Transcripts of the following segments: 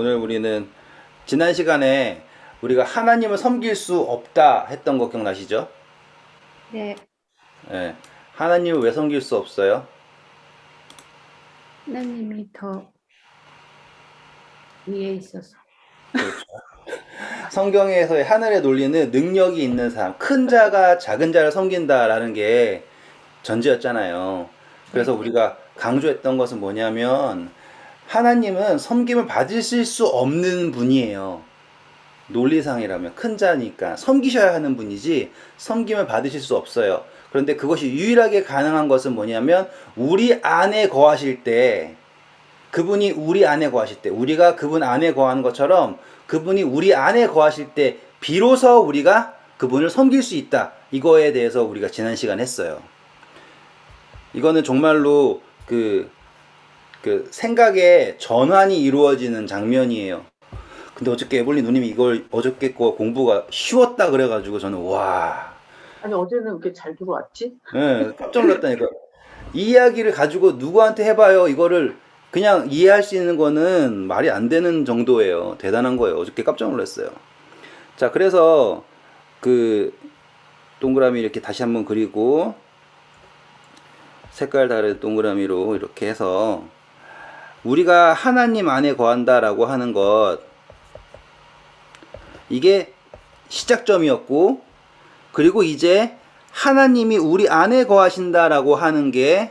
오늘 우리는 지난 시간에 우리가 하나님을 섬길 수 없다 했던 거 기억나시죠? 네, 예. 하나님을 왜 섬길 수 없어요? 하나님이 더 위에 있어서. 그렇죠. 성경에서의 하늘의 논리는 능력이 있는 사람, 큰 자가 작은 자를 섬긴다라는 게 전제였잖아요. 그래서 네, 우리가 강조했던 것은 뭐냐면 하나님은 섬김을 받으실 수 없는 분이에요. 논리상이라면 큰 자니까 섬기셔야 하는 분이지 섬김을 받으실 수 없어요. 그런데 그것이 유일하게 가능한 것은 뭐냐면 우리 안에 거하실 때, 그분이 우리 안에 거하실 때, 우리가 그분 안에 거하는 것처럼 그분이 우리 안에 거하실 때 비로소 우리가 그분을 섬길 수 있다. 이거에 대해서 우리가 지난 시간 했어요. 이거는 정말로 그 생각의 전환이 이루어지는 장면이에요. 근데 어저께 에볼린 누님이 이걸 어저께 거 공부가 쉬웠다 그래가지고 저는 와, 아니, 어제는 왜 이렇게 잘 들어왔지? 예, 깜짝 놀랐다니까. 이 이야기를 가지고 누구한테 해봐요. 이거를 그냥 이해할 수 있는 거는 말이 안 되는 정도예요. 대단한 거예요. 어저께 깜짝 놀랐어요. 자, 그래서 그 동그라미 이렇게 다시 한번 그리고 색깔 다른 동그라미로 이렇게 해서 우리가 하나님 안에 거한다라고 하는 것, 이게 시작점이었고, 그리고 이제 하나님이 우리 안에 거하신다라고 하는 게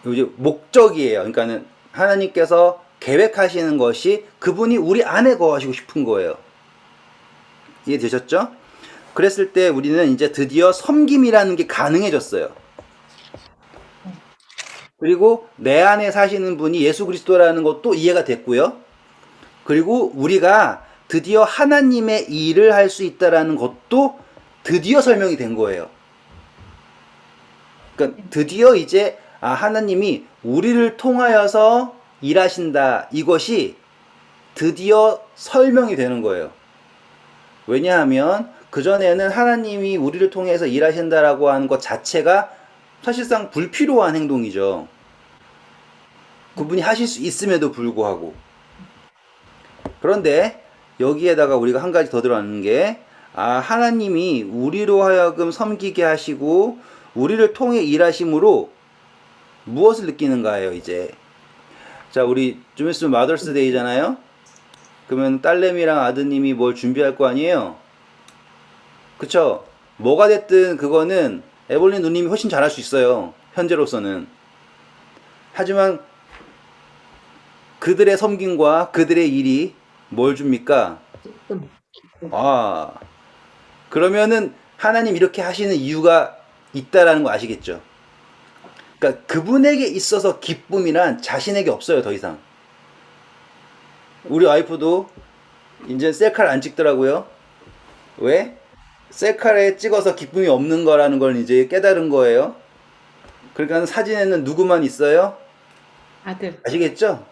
이제 목적이에요. 그러니까는 하나님께서 계획하시는 것이 그분이 우리 안에 거하시고 싶은 거예요. 이해되셨죠? 그랬을 때 우리는 이제 드디어 섬김이라는 게 가능해졌어요. 그리고 내 안에 사시는 분이 예수 그리스도라는 것도 이해가 됐고요. 그리고 우리가 드디어 하나님의 일을 할 수 있다라는 것도 드디어 설명이 된 거예요. 그러니까 드디어 이제 하나님이 우리를 통하여서 일하신다. 이것이 드디어 설명이 되는 거예요. 왜냐하면 그전에는 하나님이 우리를 통해서 일하신다라고 하는 것 자체가 사실상 불필요한 행동이죠. 그분이 하실 수 있음에도 불구하고. 그런데 여기에다가 우리가 한 가지 더 들어가는 게, 하나님이 우리로 하여금 섬기게 하시고 우리를 통해 일하심으로 무엇을 느끼는가예요, 이제. 자, 우리 좀 있으면 마더스 데이잖아요. 그러면 딸내미랑 아드님이 뭘 준비할 거 아니에요. 그쵸? 뭐가 됐든 그거는 에볼린 누님이 훨씬 잘할 수 있어요, 현재로서는. 하지만 그들의 섬김과 그들의 일이 뭘 줍니까? 기쁨, 기쁨. 그러면은 하나님 이렇게 하시는 이유가 있다라는 거 아시겠죠? 그러니까 그분에게 있어서 기쁨이란 자신에게 없어요, 더 이상. 우리 와이프도 이제 셀카를 안 찍더라고요. 왜? 셀카에 찍어서 기쁨이 없는 거라는 걸 이제 깨달은 거예요. 그러니까 사진에는 누구만 있어요? 아들. 아시겠죠?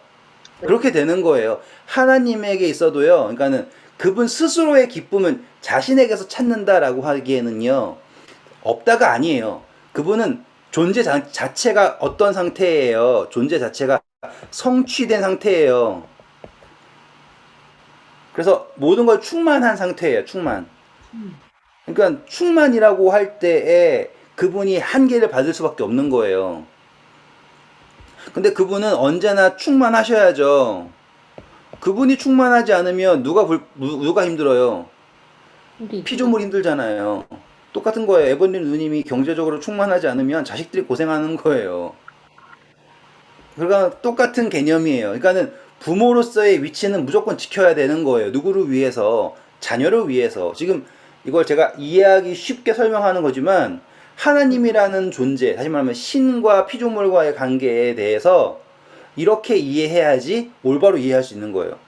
그렇게 되는 거예요. 하나님에게 있어도요. 그러니까는 그분 스스로의 기쁨은 자신에게서 찾는다라고 하기에는요. 없다가 아니에요. 그분은 존재 자체가 어떤 상태예요. 존재 자체가 성취된 상태예요. 그래서 모든 걸 충만한 상태예요. 충만. 그러니까 충만이라고 할 때에 그분이 한계를 받을 수밖에 없는 거예요. 근데 그분은 언제나 충만하셔야죠. 그분이 충만하지 않으면 누가 힘들어요? 우리. 피조물 힘들잖아요. 똑같은 거예요. 에버님 누님이 경제적으로 충만하지 않으면 자식들이 고생하는 거예요. 그러니까 똑같은 개념이에요. 그러니까는 부모로서의 위치는 무조건 지켜야 되는 거예요. 누구를 위해서? 자녀를 위해서. 지금 이걸 제가 이해하기 쉽게 설명하는 거지만 하나님이라는 존재, 다시 말하면 신과 피조물과의 관계에 대해서 이렇게 이해해야지 올바로 이해할 수 있는 거예요.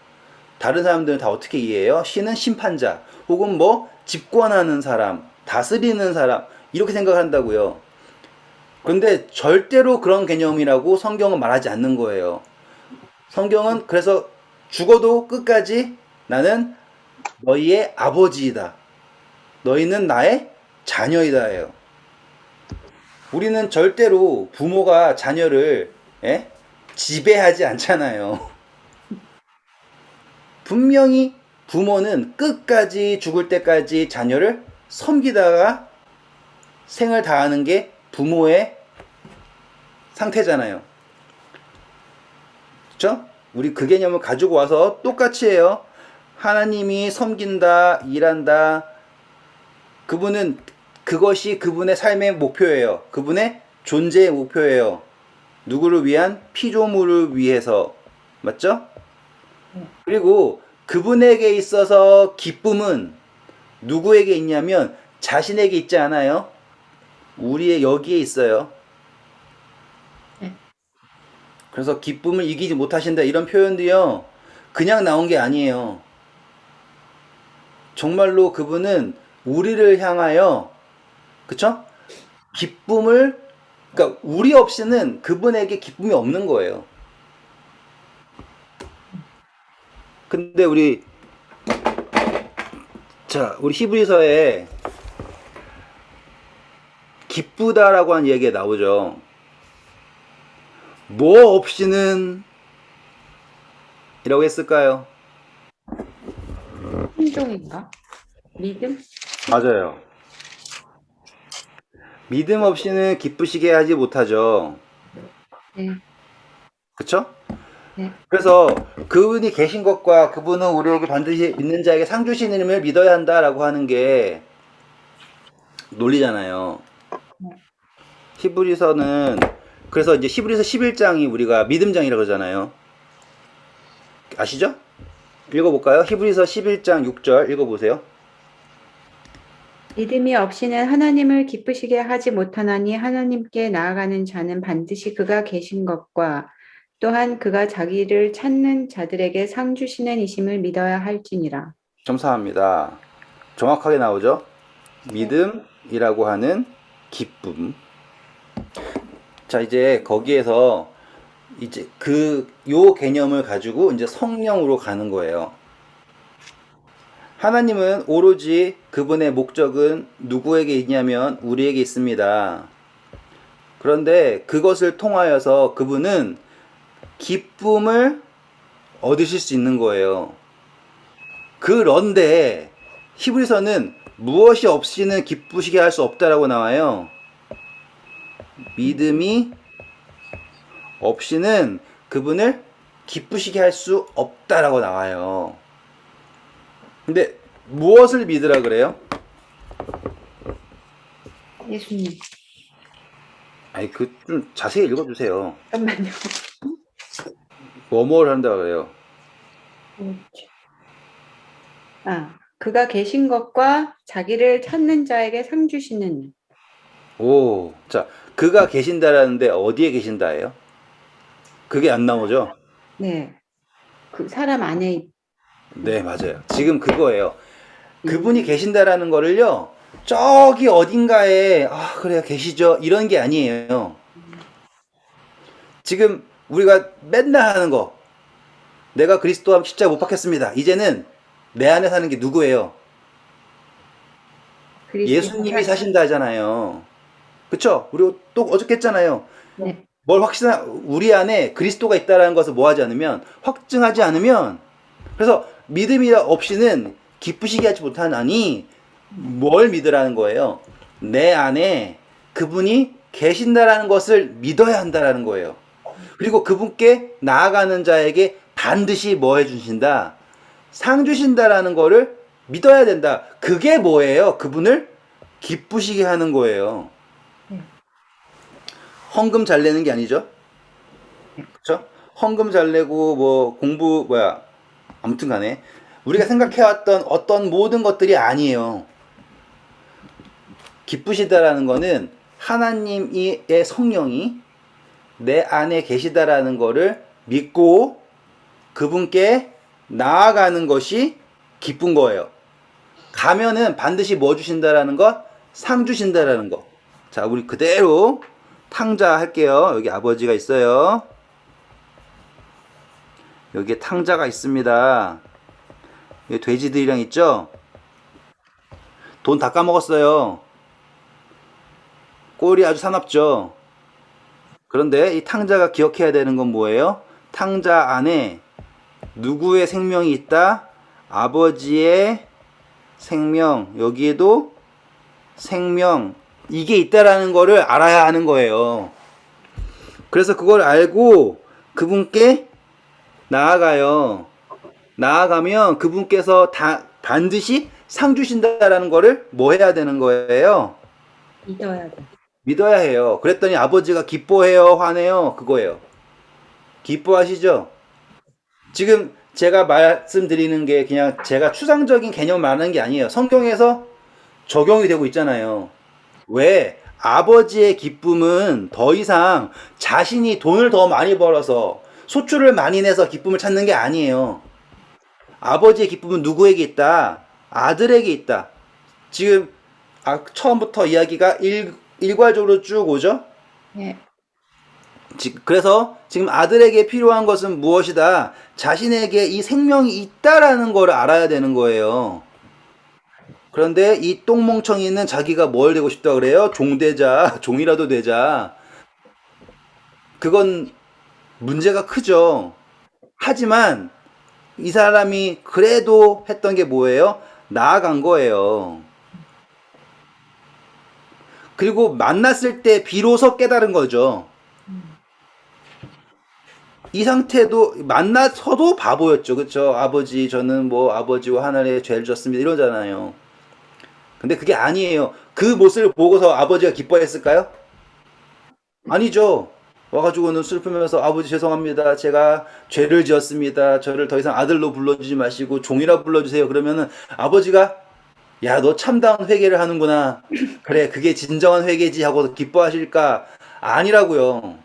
다른 사람들은 다 어떻게 이해해요? 신은 심판자, 혹은 뭐 집권하는 사람, 다스리는 사람, 이렇게 생각한다고요. 그런데 절대로 그런 개념이라고 성경은 말하지 않는 거예요. 성경은 그래서 죽어도 끝까지 나는 너희의 아버지이다. 너희는 나의 자녀이다예요. 우리는 절대로 부모가 자녀를 지배하지 않잖아요. 분명히 부모는 끝까지 죽을 때까지 자녀를 섬기다가 생을 다하는 게 부모의 상태잖아요. 그렇죠? 우리 그 개념을 가지고 와서 똑같이 해요. 하나님이 섬긴다, 일한다. 그분은 그것이 그분의 삶의 목표예요. 그분의 존재의 목표예요. 누구를 위한? 피조물을 위해서. 맞죠? 그리고 그분에게 있어서 기쁨은 누구에게 있냐면 자신에게 있지 않아요. 우리의 여기에 있어요. 네. 그래서 기쁨을 이기지 못하신다 이런 표현도요. 그냥 나온 게 아니에요. 정말로 그분은 우리를 향하여 그쵸? 기쁨을 그러니까 우리 없이는 그분에게 기쁨이 없는 거예요. 근데 우리 히브리서에 기쁘다라고 하는 얘기가 나오죠. 뭐 없이는 이라고 했을까요? 순종인가? 믿음? 맞아요. 믿음 없이는 기쁘시게 하지 못하죠. 네. 그쵸? 네. 그래서 그분이 계신 것과 그분은 우리에게 반드시 믿는 자에게 상 주시는 힘을 믿어야 한다라고 하는 게 논리잖아요. 히브리서는 그래서 이제 히브리서 11장이 우리가 믿음장이라고 그러잖아요. 아시죠? 읽어볼까요? 히브리서 11장 6절 읽어보세요. 믿음이 없이는 하나님을 기쁘시게 하지 못하나니 하나님께 나아가는 자는 반드시 그가 계신 것과 또한 그가 자기를 찾는 자들에게 상 주시는 이심을 믿어야 할지니라. 감사합니다. 정확하게 나오죠? 믿음이라고 하는 기쁨. 자, 이제 거기에서 이제 요 개념을 가지고 이제 성령으로 가는 거예요. 하나님은 오로지 그분의 목적은 누구에게 있냐면 우리에게 있습니다. 그런데 그것을 통하여서 그분은 기쁨을 얻으실 수 있는 거예요. 그런데 히브리서는 무엇이 없이는 기쁘시게 할 수 없다라고 나와요. 믿음이 없이는 그분을 기쁘시게 할 수 없다라고 나와요. 근데 무엇을 믿으라 그래요? 예수님. 아니 좀 자세히 읽어주세요. 잠깐만요. 뭐뭘 한다 그래요? 그가 계신 것과 자기를 찾는 자에게 상 주시는 일. 오, 자, 그가 계신다라는데 어디에 계신다예요? 그게 안 나오죠? 네. 그 사람 안에 네, 맞아요. 지금 그거예요. 그분이 계신다라는 거를요, 저기 어딘가에, 그래요, 계시죠? 이런 게 아니에요. 지금 우리가 맨날 하는 거, 내가 그리스도와 십자가 못 박혔습니다. 이제는 내 안에 사는 게 누구예요? 예수님이 사신다 하잖아요. 그쵸? 우리 또 어저께 했잖아요. 네. 뭘 우리 안에 그리스도가 있다라는 것을 뭐 하지 않으면, 확증하지 않으면, 그래서 믿음이 없이는 기쁘시게 하지 못하나니, 뭘 믿으라는 거예요? 내 안에 그분이 계신다라는 것을 믿어야 한다라는 거예요. 그리고 그분께 나아가는 자에게 반드시 뭐 해주신다? 상 주신다라는 거를 믿어야 된다. 그게 뭐예요? 그분을 기쁘시게 하는 거예요. 헌금 잘 내는 게 아니죠? 그렇죠? 헌금 잘 내고 뭐 공부 아무튼 간에 우리가 생각해왔던 어떤 모든 것들이 아니에요. 기쁘시다라는 거는 하나님의 성령이 내 안에 계시다라는 거를 믿고 그분께 나아가는 것이 기쁜 거예요. 가면은 반드시 뭐 주신다라는 것? 상 주신다라는 거. 자, 우리 그대로 탕자 할게요. 여기 아버지가 있어요. 여기에 탕자가 있습니다. 여기 돼지들이랑 있죠? 돈 다 까먹었어요. 꼴이 아주 사납죠? 그런데 이 탕자가 기억해야 되는 건 뭐예요? 탕자 안에 누구의 생명이 있다? 아버지의 생명, 여기에도 생명, 이게 있다라는 거를 알아야 하는 거예요. 그래서 그걸 알고 그분께 나아가요. 나아가면 그분께서 반드시 상 주신다라는 거를 뭐 해야 되는 거예요? 믿어야 돼. 믿어야 해요. 그랬더니 아버지가 기뻐해요, 화내요? 그거예요. 기뻐하시죠? 지금 제가 말씀드리는 게 그냥 제가 추상적인 개념 말하는 게 아니에요. 성경에서 적용이 되고 있잖아요. 왜? 아버지의 기쁨은 더 이상 자신이 돈을 더 많이 벌어서 소출을 많이 내서 기쁨을 찾는 게 아니에요. 아버지의 기쁨은 누구에게 있다? 아들에게 있다. 지금 처음부터 이야기가 일괄적으로 쭉 오죠? 네. 그래서 지금 아들에게 필요한 것은 무엇이다? 자신에게 이 생명이 있다라는 걸 알아야 되는 거예요. 그런데 이 똥멍청이는 자기가 뭘 되고 싶다 그래요? 종 되자, 종이라도 되자. 그건 문제가 크죠. 하지만 이 사람이 그래도 했던 게 뭐예요? 나아간 거예요. 그리고 만났을 때 비로소 깨달은 거죠. 이 상태도 만나서도 바보였죠. 그쵸? 아버지, 저는 뭐 아버지와 하늘에 죄를 졌습니다. 이러잖아요. 근데 그게 아니에요. 그 모습을 보고서 아버지가 기뻐했을까요? 아니죠. 와가지고는 슬프면서 아버지 죄송합니다. 제가 죄를 지었습니다. 저를 더 이상 아들로 불러주지 마시고 종이라 불러주세요. 그러면은 아버지가 야, 너 참다운 회개를 하는구나. 그래, 그게 진정한 회개지 하고 기뻐하실까? 아니라고요.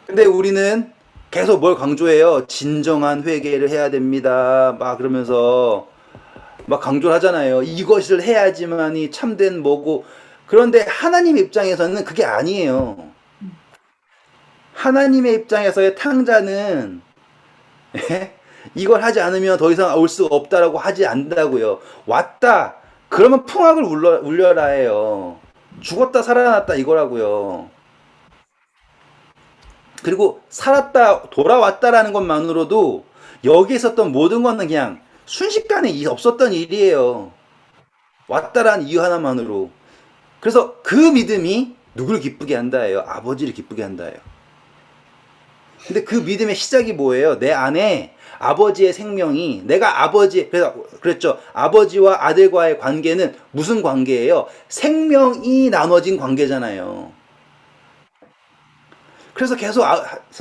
근데 우리는 계속 뭘 강조해요? 진정한 회개를 해야 됩니다. 막 그러면서 막 강조를 하잖아요. 이것을 해야지만이 참된 뭐고. 그런데 하나님 입장에서는 그게 아니에요. 하나님의 입장에서의 탕자는 이걸 하지 않으면 더 이상 올 수가 없다라고 하지 않는다고요. 왔다. 그러면 풍악을 울려라 해요. 죽었다 살아났다 이거라고요. 그리고 살았다 돌아왔다라는 것만으로도 여기 있었던 모든 거는 그냥 순식간에 없었던 일이에요. 왔다라는 이유 하나만으로. 그래서 그 믿음이 누구를 기쁘게 한다예요? 아버지를 기쁘게 한다예요. 근데 그 믿음의 시작이 뭐예요? 내 안에 아버지의 생명이 내가 아버지 그래서 그랬죠. 아버지와 아들과의 관계는 무슨 관계예요? 생명이 나눠진 관계잖아요. 그래서 계속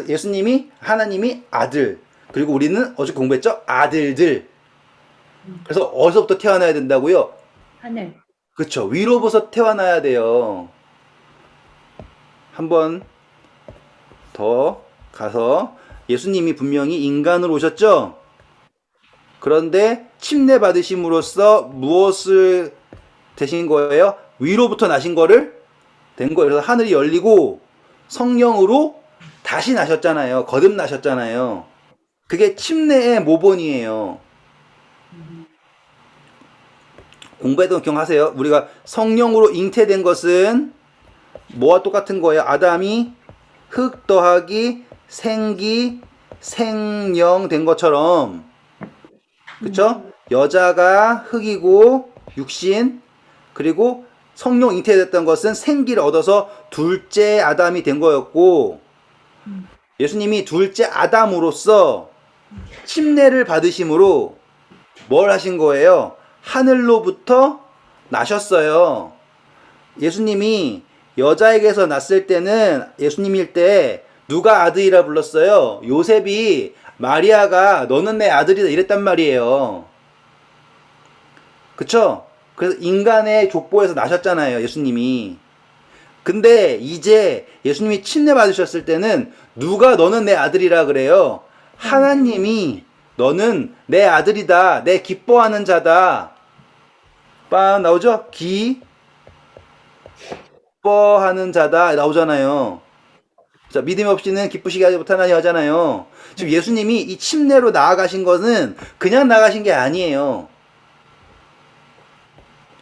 예수님이 하나님이 아들 그리고 우리는 어제 공부했죠? 아들들. 그래서 어디서부터 태어나야 된다고요? 하늘. 그렇죠. 위로부터 태어나야 돼요. 한번 더 가서 예수님이 분명히 인간으로 오셨죠? 그런데 침례 받으심으로써 무엇을 되신 거예요? 위로부터 나신 거를 된 거예요. 그래서 하늘이 열리고 성령으로 다시 나셨잖아요. 거듭나셨잖아요. 그게 침례의 모본이에요. 공부해도 기억하세요. 우리가 성령으로 잉태된 것은 뭐와 똑같은 거예요? 아담이 흙 더하기 생기 생령 된 것처럼 그쵸? 여자가 흙이고 육신 그리고 성령 잉태됐던 것은 생기를 얻어서 둘째 아담이 된 거였고 예수님이 둘째 아담으로서 침례를 받으심으로 뭘 하신 거예요? 하늘로부터 나셨어요. 예수님이 여자에게서 났을 때는 예수님일 때 누가 아들이라 불렀어요? 요셉이 마리아가 너는 내 아들이다 이랬단 말이에요. 그쵸? 그래서 인간의 족보에서 나셨잖아요, 예수님이. 근데 이제 예수님이 침례 받으셨을 때는 누가 너는 내 아들이라 그래요? 하나님이 너는 내 아들이다, 내 기뻐하는 자다. 빵 나오죠? 기뻐하는 자다 나오잖아요. 자, 믿음 없이는 기쁘시게 하지 못하나니 하잖아요. 지금 예수님이 이 침례로 나아가신 것은 그냥 나가신 게 아니에요.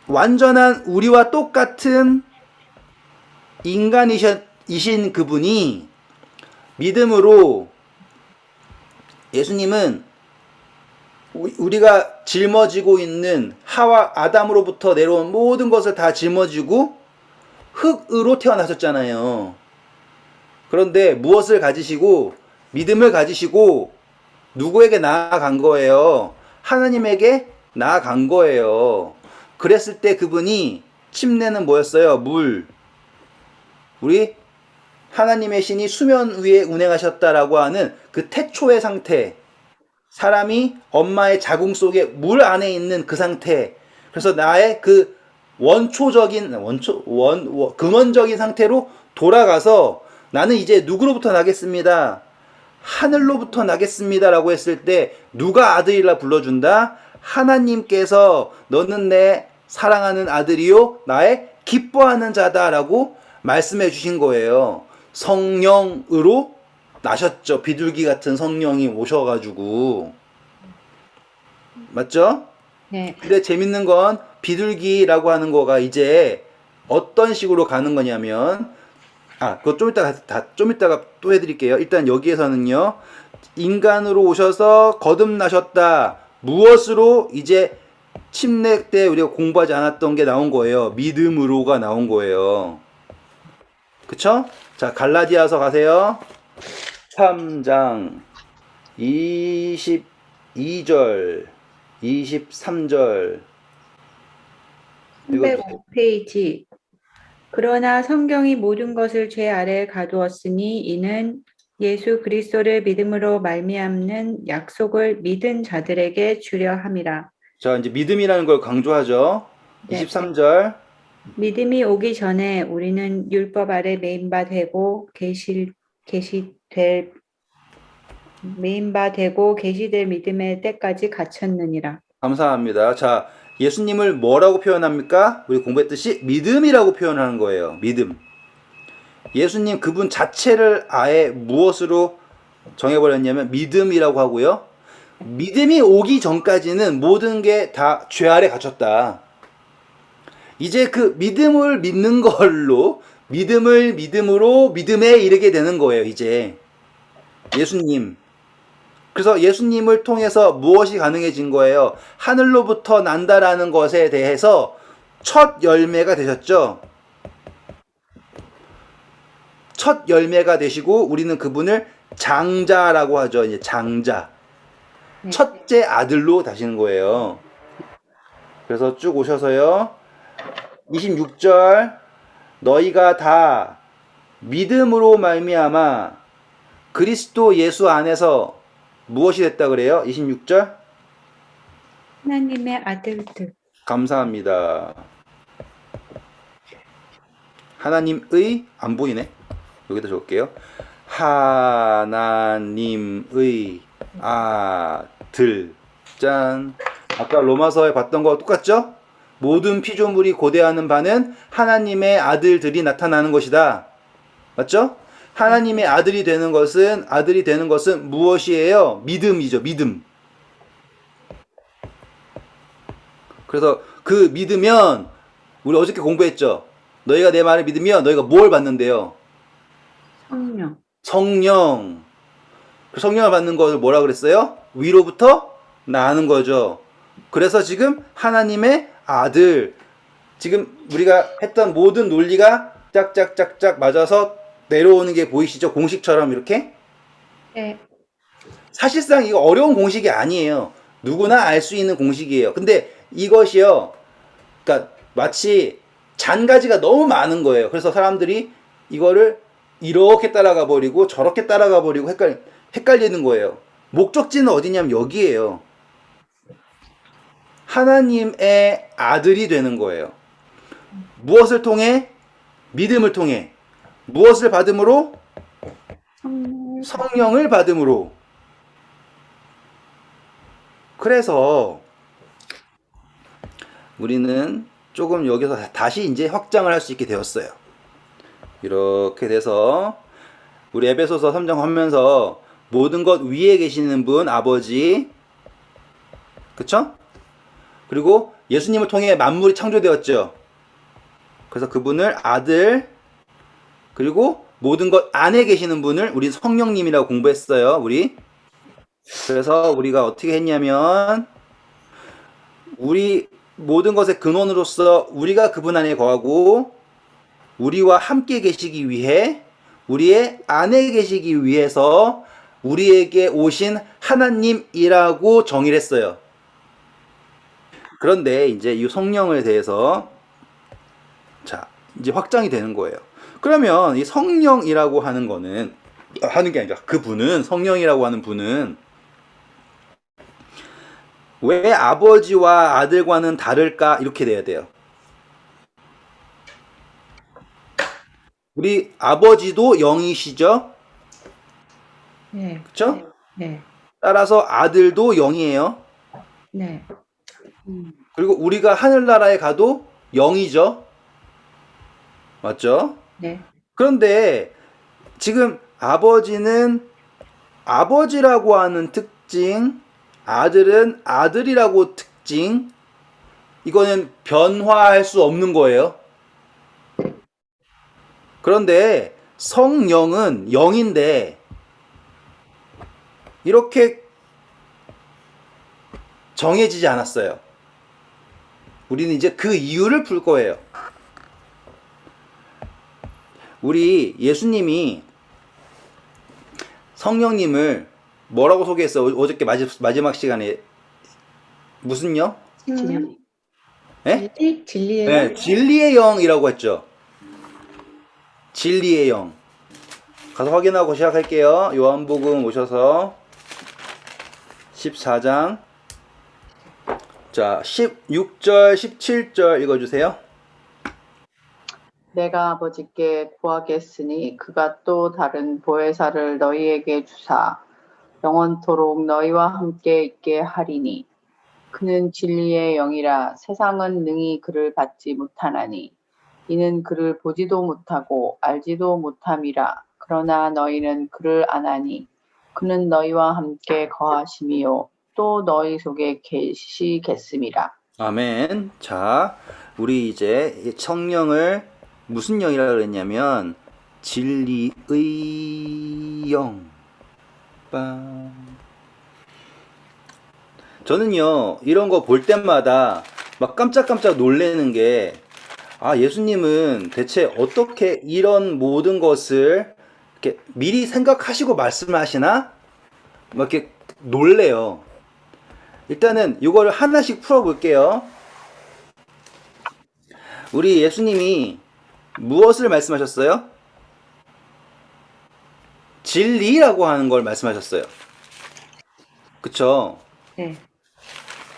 완전한 우리와 똑같은 인간이신 그분이 믿음으로 예수님은 우리가 짊어지고 있는 하와 아담으로부터 내려온 모든 것을 다 짊어지고 흙으로 태어나셨잖아요. 그런데 무엇을 가지시고 믿음을 가지시고 누구에게 나아간 거예요? 하나님에게 나아간 거예요. 그랬을 때 그분이 침례는 뭐였어요? 물. 우리 하나님의 신이 수면 위에 운행하셨다라고 하는 그 태초의 상태. 사람이 엄마의 자궁 속에 물 안에 있는 그 상태. 그래서 나의 그 근원적인 상태로 돌아가서 나는 이제 누구로부터 나겠습니다. 하늘로부터 나겠습니다라고 했을 때 누가 아들이라 불러준다? 하나님께서 너는 내 사랑하는 아들이요 나의 기뻐하는 자다라고 말씀해 주신 거예요. 성령으로 나셨죠. 비둘기 같은 성령이 오셔가지고. 맞죠? 네. 근데 재밌는 건 비둘기라고 하는 거가 이제 어떤 식으로 가는 거냐면 그거 좀 이따가 또 해드릴게요. 일단 여기에서는요. 인간으로 오셔서 거듭나셨다. 무엇으로 이제 침례 때 우리가 공부하지 않았던 게 나온 거예요. 믿음으로가 나온 거예요. 그쵸? 자, 갈라디아서 가세요. 3장 22절 23절 305페이지. 그러나 성경이 모든 것을 죄 아래에 가두었으니 이는 예수 그리스도를 믿음으로 말미암는 약속을 믿은 자들에게 주려 함이라. 자, 이제 믿음이라는 걸 강조하죠. 네. 23절 믿음이 오기 전에 우리는 율법 아래 메인바 되고 계시될 믿음의 때까지 갇혔느니라. 감사합니다. 자, 예수님을 뭐라고 표현합니까? 우리 공부했듯이 믿음이라고 표현하는 거예요. 믿음. 예수님 그분 자체를 아예 무엇으로 정해버렸냐면 믿음이라고 하고요. 믿음이 오기 전까지는 모든 게 다 죄 아래 갇혔다. 이제 그 믿음을 믿는 걸로 믿음을 믿음으로 믿음에 이르게 되는 거예요. 이제 예수님. 그래서 예수님을 통해서 무엇이 가능해진 거예요? 하늘로부터 난다라는 것에 대해서 첫 열매가 되셨죠. 첫 열매가 되시고 우리는 그분을 장자라고 하죠. 이제 장자. 네. 첫째 아들로 다시는 거예요. 그래서 쭉 오셔서요. 26절 너희가 다 믿음으로 말미암아 그리스도 예수 안에서 무엇이 됐다 그래요? 26절 하나님의 아들들. 감사합니다. 하나님의 안 보이네. 여기다 적을게요. 하나님의 아들. 짠. 아까 로마서에 봤던 거 똑같죠? 모든 피조물이 고대하는 바는 하나님의 아들들이 나타나는 것이다. 맞죠? 하나님의 아들이 되는 것은 무엇이에요? 믿음이죠. 믿음. 그래서 그 믿으면 우리 어저께 공부했죠. 너희가 내 말을 믿으면 너희가 뭘 받는데요? 성령. 성령. 그 성령을 받는 것을 뭐라 그랬어요? 위로부터 나는 거죠. 그래서 지금 하나님의 아들. 지금 우리가 했던 모든 논리가 짝짝짝짝 맞아서 내려오는 게 보이시죠? 공식처럼 이렇게. 네. 사실상 이거 어려운 공식이 아니에요. 누구나 알 수 있는 공식이에요. 근데 이것이요. 그러니까 마치 잔가지가 너무 많은 거예요. 그래서 사람들이 이거를 이렇게 따라가 버리고 저렇게 따라가 버리고 헷갈리는 거예요. 목적지는 어디냐면 여기에요. 하나님의 아들이 되는 거예요. 무엇을 통해? 믿음을 통해. 무엇을 받음으로? 성령을 받음으로. 그래서 우리는 조금 여기서 다시 이제 확장을 할 수 있게 되었어요. 이렇게 돼서 우리 에베소서 3장 하면서 모든 것 위에 계시는 분 아버지, 그쵸? 그리고 예수님을 통해 만물이 창조되었죠. 그래서 그분을 아들, 그리고 모든 것 안에 계시는 분을 우리 성령님이라고 공부했어요. 우리. 그래서 우리가 어떻게 했냐면 우리 모든 것의 근원으로서 우리가 그분 안에 거하고 우리와 함께 계시기 위해 우리의 안에 계시기 위해서 우리에게 오신 하나님이라고 정의를 했어요. 그런데 이제 이 성령에 대해서 자, 이제 확장이 되는 거예요. 그러면 이 성령이라고 하는 거는 하는 게 아니라 그분은 성령이라고 하는 분은 왜 아버지와 아들과는 다를까? 이렇게 돼야 돼요. 우리 아버지도 영이시죠? 네, 그렇죠? 네, 따라서 아들도 영이에요. 네, 그리고 우리가 하늘나라에 가도 영이죠. 맞죠? 네, 그런데 지금 아버지는 아버지라고 하는 특징, 아들은 아들이라고 특징, 이거는 변화할 수 없는 거예요. 그런데 성령은 영인데 이렇게 정해지지 않았어요. 우리는 이제 그 이유를 풀 거예요. 우리 예수님이 성령님을 뭐라고 소개했어요? 어저께 마지막 시간에 무슨요? 진리, 예? 진리의 네, 영? 진리의 영이라고 했죠. 진리의 영. 가서 확인하고 시작할게요. 요한복음 오셔서 14장 자 16절 17절 읽어주세요. 내가 아버지께 구하겠으니 그가 또 다른 보혜사를 너희에게 주사 영원토록 너희와 함께 있게 하리니 그는 진리의 영이라 세상은 능히 그를 받지 못하나니 이는 그를 보지도 못하고 알지도 못함이라 그러나 너희는 그를 아나니 그는 너희와 함께 거하심이요 또 너희 속에 계시겠음이라. 아멘. 자, 우리 이제 이 성령을 무슨 영이라 그랬냐면 진리의 영. 빰. 저는요 이런 거 볼 때마다 막 깜짝깜짝 놀래는 게 아, 예수님은 대체 어떻게 이런 모든 것을 이렇게 미리 생각하시고 말씀하시나? 막 이렇게 놀래요. 일단은 이거를 하나씩 풀어볼게요. 우리 예수님이 무엇을 말씀하셨어요? 진리라고 하는 걸 말씀하셨어요. 그쵸? 네,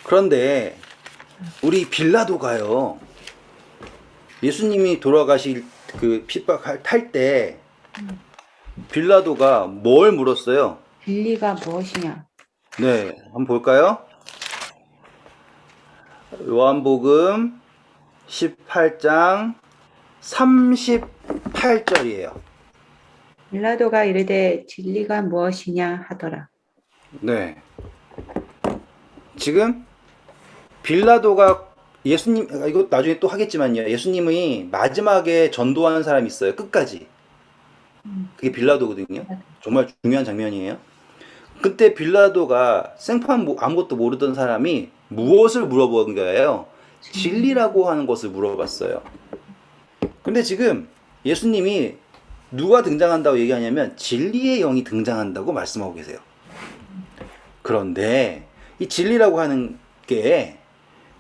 그런데 우리 빌라도가요. 예수님이 돌아가실 그 핍박할 탈 때 빌라도가 뭘 물었어요? 진리가 무엇이냐? 네, 한번 볼까요? 요한복음 18장 38절이에요. 빌라도가 이르되 진리가 무엇이냐 하더라. 네. 지금 빌라도가 예수님, 이거 나중에 또 하겠지만요. 예수님이 마지막에 전도하는 사람이 있어요. 끝까지. 그게 빌라도거든요. 정말 중요한 장면이에요. 그때 빌라도가 생판 아무것도 모르던 사람이 무엇을 물어본 거예요? 진리라고 하는 것을 물어봤어요. 근데 지금 예수님이 누가 등장한다고 얘기하냐면 진리의 영이 등장한다고 말씀하고 계세요. 그런데 이 진리라고 하는 게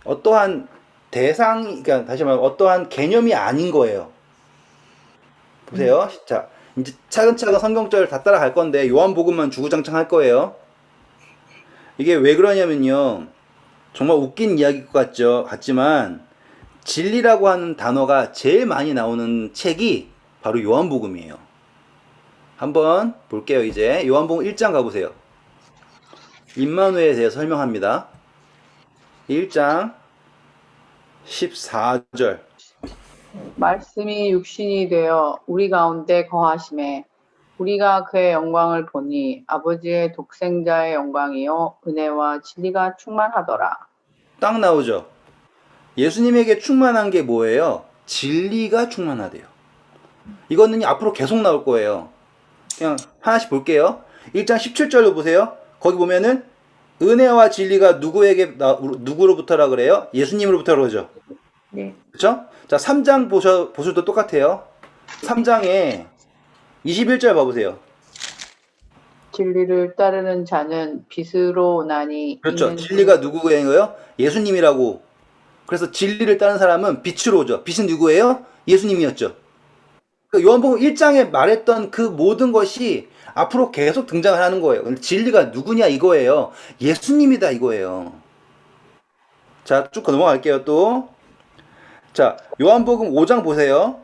어떠한 대상이, 그러니까 다시 말하면 어떠한 개념이 아닌 거예요. 보세요. 자, 이제 차근차근 성경절 다 따라갈 건데 요한복음만 주구장창 할 거예요. 이게 왜 그러냐면요. 정말 웃긴 이야기일 것 같지만 진리라고 하는 단어가 제일 많이 나오는 책이 바로 요한복음이에요. 한번 볼게요. 이제 요한복음 1장 가보세요. 임마누엘에 대해서 설명합니다. 1장 14절. 말씀이 육신이 되어 우리 가운데 거하심에 우리가 그의 영광을 보니 아버지의 독생자의 영광이요 은혜와 진리가 충만하더라. 딱 나오죠. 예수님에게 충만한 게 뭐예요? 진리가 충만하대요. 이거는 앞으로 계속 나올 거예요. 그냥 하나씩 볼게요. 1장 17절로 보세요. 거기 보면은 은혜와 진리가 누구로부터라 그래요? 예수님으로부터 그러죠. 네. 그렇죠? 자, 3장 보셔도 똑같아요. 3장에 21절 봐보세요. 진리를 따르는 자는 빛으로 오나니 그렇죠. 이는 진리가 누구예요? 예수님이라고. 그래서 진리를 따르는 사람은 빛으로 오죠. 빛은 누구예요? 예수님이었죠. 그 요한복음 1장에 말했던 그 모든 것이 앞으로 계속 등장을 하는 거예요. 근데 진리가 누구냐 이거예요. 예수님이다 이거예요. 자, 쭉 넘어갈게요 또. 자, 요한복음 5장 보세요.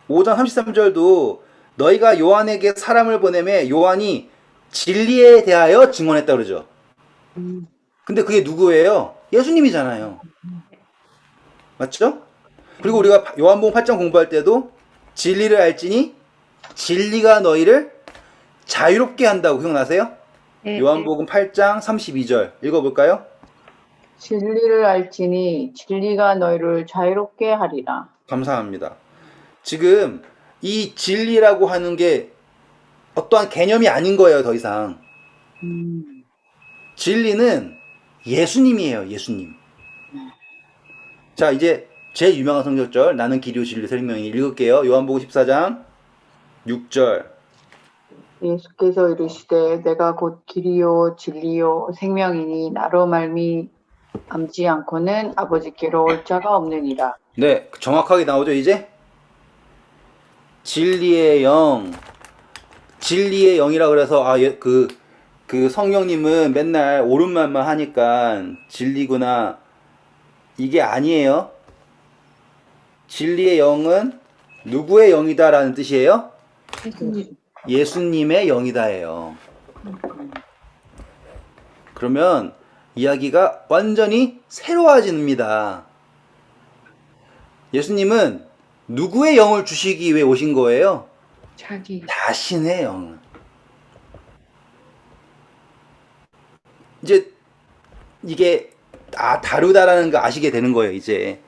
5장 33절도 너희가 요한에게 사람을 보내매 요한이 진리에 대하여 증언했다 그러죠. 근데 그게 누구예요? 예수님이잖아요. 맞죠? 그리고 우리가 요한복음 8장 공부할 때도 진리를 알지니 진리가 너희를 자유롭게 한다고 기억나세요? 네. 요한복음 8장 32절 읽어볼까요? 진리를 알지니 진리가 너희를 자유롭게 하리라. 감사합니다. 지금 이 진리라고 하는 게 어떠한 개념이 아닌 거예요, 더 이상. 진리는 예수님이에요, 예수님. 자, 이제 제일 유명한 성경절 나는 길이요 진리 생명이 읽을게요. 요한복음 14장 6절. 예수께서 이르시되 내가 곧 길이요 진리요 생명이니 나로 말미암지 않고는 아버지께로 올 자가 없느니라. 네, 정확하게 나오죠, 이제? 진리의 영. 진리의 영이라 그래서 그 성령님은 맨날 옳은 말만 하니까 진리구나. 이게 아니에요. 진리의 영은 누구의 영이다라는 뜻이에요? 예수님. 예수님의 영이다예요. 그러면 이야기가 완전히 새로워집니다. 예수님은 누구의 영을 주시기 위해 오신 거예요? 자기. 자신의 영을. 이제 이게 다르다라는 거 아시게 되는 거예요, 이제.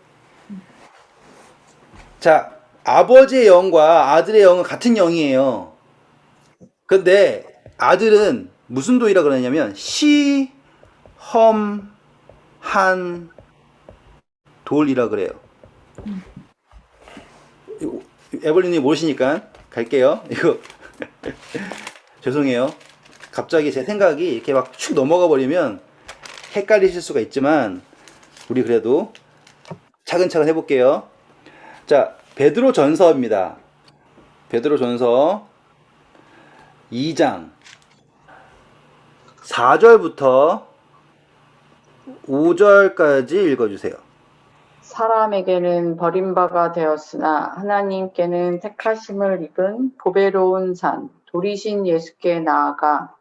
자, 아버지의 영과 아들의 영은 같은 영이에요. 근데 아들은 무슨 도이라 그러냐면 시험한 돌이라 그래요. 에벌린이 모르시니까 갈게요. 이거 죄송해요. 갑자기 제 생각이 이렇게 막 축 넘어가 버리면 헷갈리실 수가 있지만 우리 그래도 차근차근 해볼게요. 자, 베드로 전서입니다. 베드로 전서 2장 4절부터 5절까지 읽어주세요. 사람에게는 버림바가 되었으나 하나님께는 택하심을 입은 보배로운 산 돌이신 예수께 나아가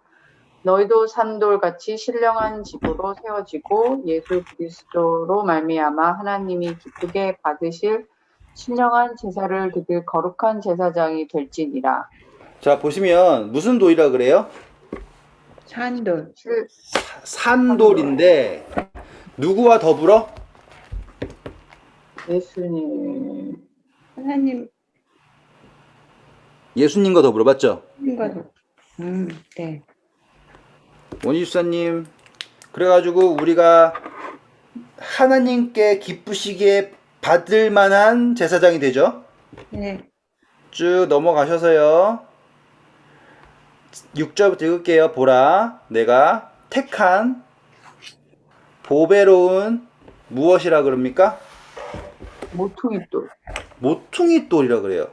너희도 산돌같이 신령한 집으로 세워지고 예수 그리스도로 말미암아 하나님이 기쁘게 받으실 신령한 제사를 드릴 거룩한 제사장이 될지니라. 자, 보시면 무슨 돌이라 그래요? 산돌. 산돌인데 누구와 더불어? 예수님. 하나님. 예수님과 더불어, 맞죠? 님과도. 네. 원희주사님, 그래가지고 우리가 하나님께 기쁘시게 받을 만한 제사장이 되죠. 네. 쭉 넘어가셔서요. 6절부터 읽을게요. 보라, 내가 택한 보배로운 무엇이라 그럽니까? 모퉁이돌. 모퉁이 돌이라 그래요.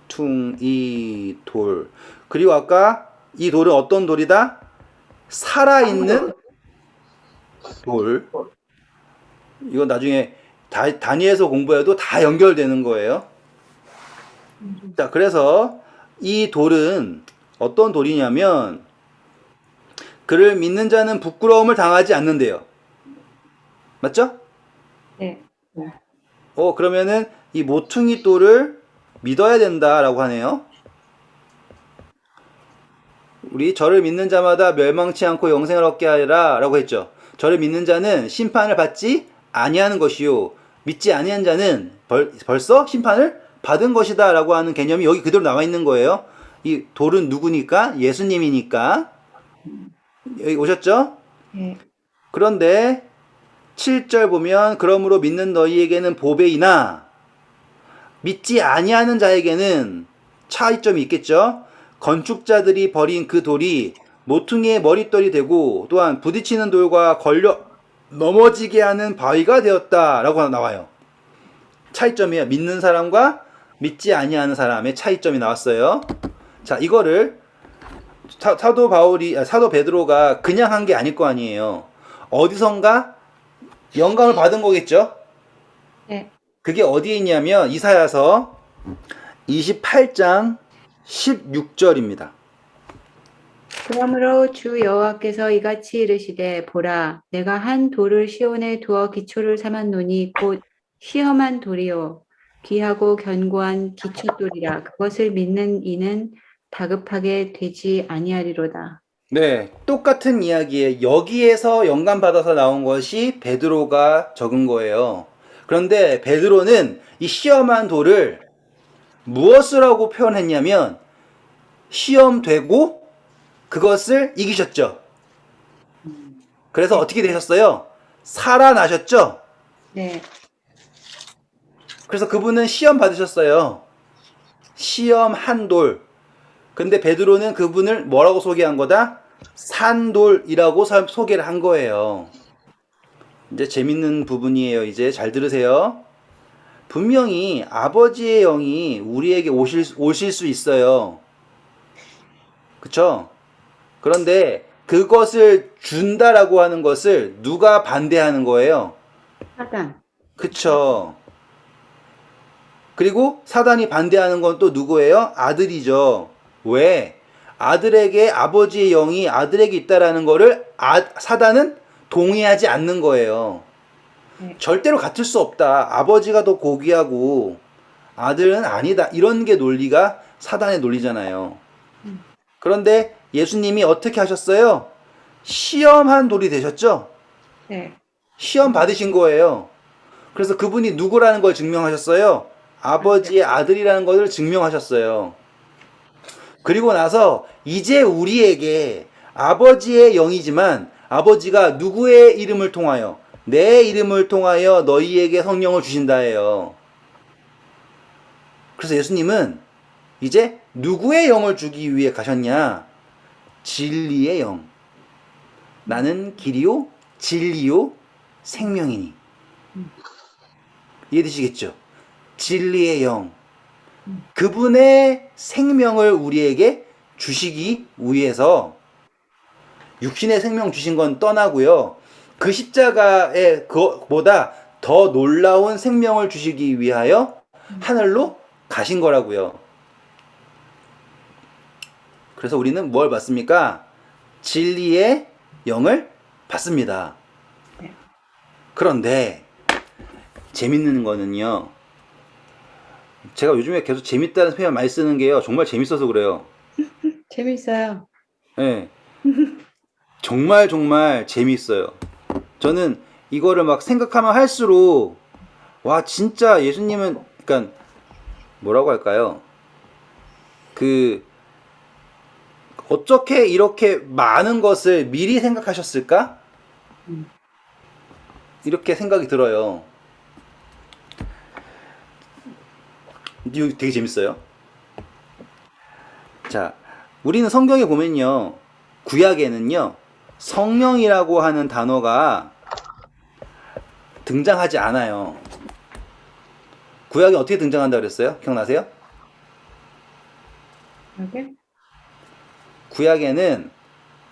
모퉁이 돌. 그리고 아까 이 돌은 어떤 돌이다? 살아있는 돌. 이건 나중에 단위에서 공부해도 다 연결되는 거예요. 자, 그래서 이 돌은 어떤 돌이냐면 그를 믿는 자는 부끄러움을 당하지 않는데요. 맞죠? 네. 그러면은 이 모퉁이 돌을 믿어야 된다라고 하네요. 우리 저를 믿는 자마다 멸망치 않고 영생을 얻게 하리라 라고 했죠. 저를 믿는 자는 심판을 받지 아니하는 것이요 믿지 아니한 자는 벌써 심판을 받은 것이다 라고 하는 개념이 여기 그대로 나와 있는 거예요. 이 돌은 누구니까? 예수님이니까. 여기 오셨죠? 네. 그런데 7절 보면 그러므로 믿는 너희에게는 보배이나 믿지 아니하는 자에게는 차이점이 있겠죠. 건축자들이 버린 그 돌이 모퉁이의 머릿돌이 되고 또한 부딪히는 돌과 걸려 넘어지게 하는 바위가 되었다라고 나와요. 차이점이에요. 믿는 사람과 믿지 아니하는 사람의 차이점이 나왔어요. 자, 이거를 사도 베드로가 그냥 한 게 아닐 거 아니에요. 어디선가 영감을 받은 거겠죠? 네. 그게 어디에 있냐면 이사야서 28장 16절입니다. 그러므로 주 여호와께서 이같이 이르시되 보라 내가 한 돌을 시온에 두어 기초를 삼았노니 곧 시험한 돌이요 귀하고 견고한 기초돌이라 그것을 믿는 이는 다급하게 되지 아니하리로다. 네, 똑같은 이야기에 여기에서 영감 받아서 나온 것이 베드로가 적은 거예요. 그런데 베드로는 이 시험한 돌을 무엇이라고 표현했냐면 시험되고 그것을 이기셨죠. 그래서 어떻게 되셨어요? 살아나셨죠? 네. 그래서 그분은 시험 받으셨어요. 시험한 돌. 근데 베드로는 그분을 뭐라고 소개한 거다? 산돌이라고 소개를 한 거예요. 이제 재밌는 부분이에요. 이제 잘 들으세요. 분명히 아버지의 영이 우리에게 오실 수 있어요. 그쵸? 그런데 그것을 준다라고 하는 것을 누가 반대하는 거예요? 사단. 그쵸? 그리고 사단이 반대하는 건 또 누구예요? 아들이죠. 왜? 아들에게 아버지의 영이 아들에게 있다라는 거를 사단은 동의하지 않는 거예요. 네. 절대로 같을 수 없다. 아버지가 더 고귀하고 아들은 아니다. 이런 게 논리가 사단의 논리잖아요. 그런데 예수님이 어떻게 하셨어요? 시험한 돌이 되셨죠? 네. 시험 받으신 거예요. 그래서 그분이 누구라는 걸 증명하셨어요? 아버지의 아들이라는 것을 증명하셨어요. 그리고 나서 이제 우리에게 아버지의 영이지만 아버지가 누구의 이름을 통하여 내 이름을 통하여 너희에게 성령을 주신다예요. 그래서 예수님은 이제 누구의 영을 주기 위해 가셨냐? 진리의 영. 나는 길이요 진리요 생명이니. 이해되시겠죠? 진리의 영. 그분의 생명을 우리에게 주시기 위해서 육신의 생명 주신 건 떠나고요. 그 십자가의 그보다 더 놀라운 생명을 주시기 위하여 하늘로 가신 거라고요. 그래서 우리는 뭘 받습니까? 진리의 영을 받습니다. 그런데 재밌는 거는요. 제가 요즘에 계속 재밌다는 표현 많이 쓰는 게요. 정말 재밌어서 그래요. 재밌어요. 네. 정말 정말 재밌어요. 저는 이거를 막 생각하면 할수록 와 진짜 예수님은 그러니까 뭐라고 할까요? 그 어떻게 이렇게 많은 것을 미리 생각하셨을까? 이렇게 생각이 들어요. 이거 되게 재밌어요. 자, 우리는 성경에 보면요. 구약에는요. 성령이라고 하는 단어가 등장하지 않아요. 구약에 어떻게 등장한다 그랬어요? 기억나세요? 여기? 구약에는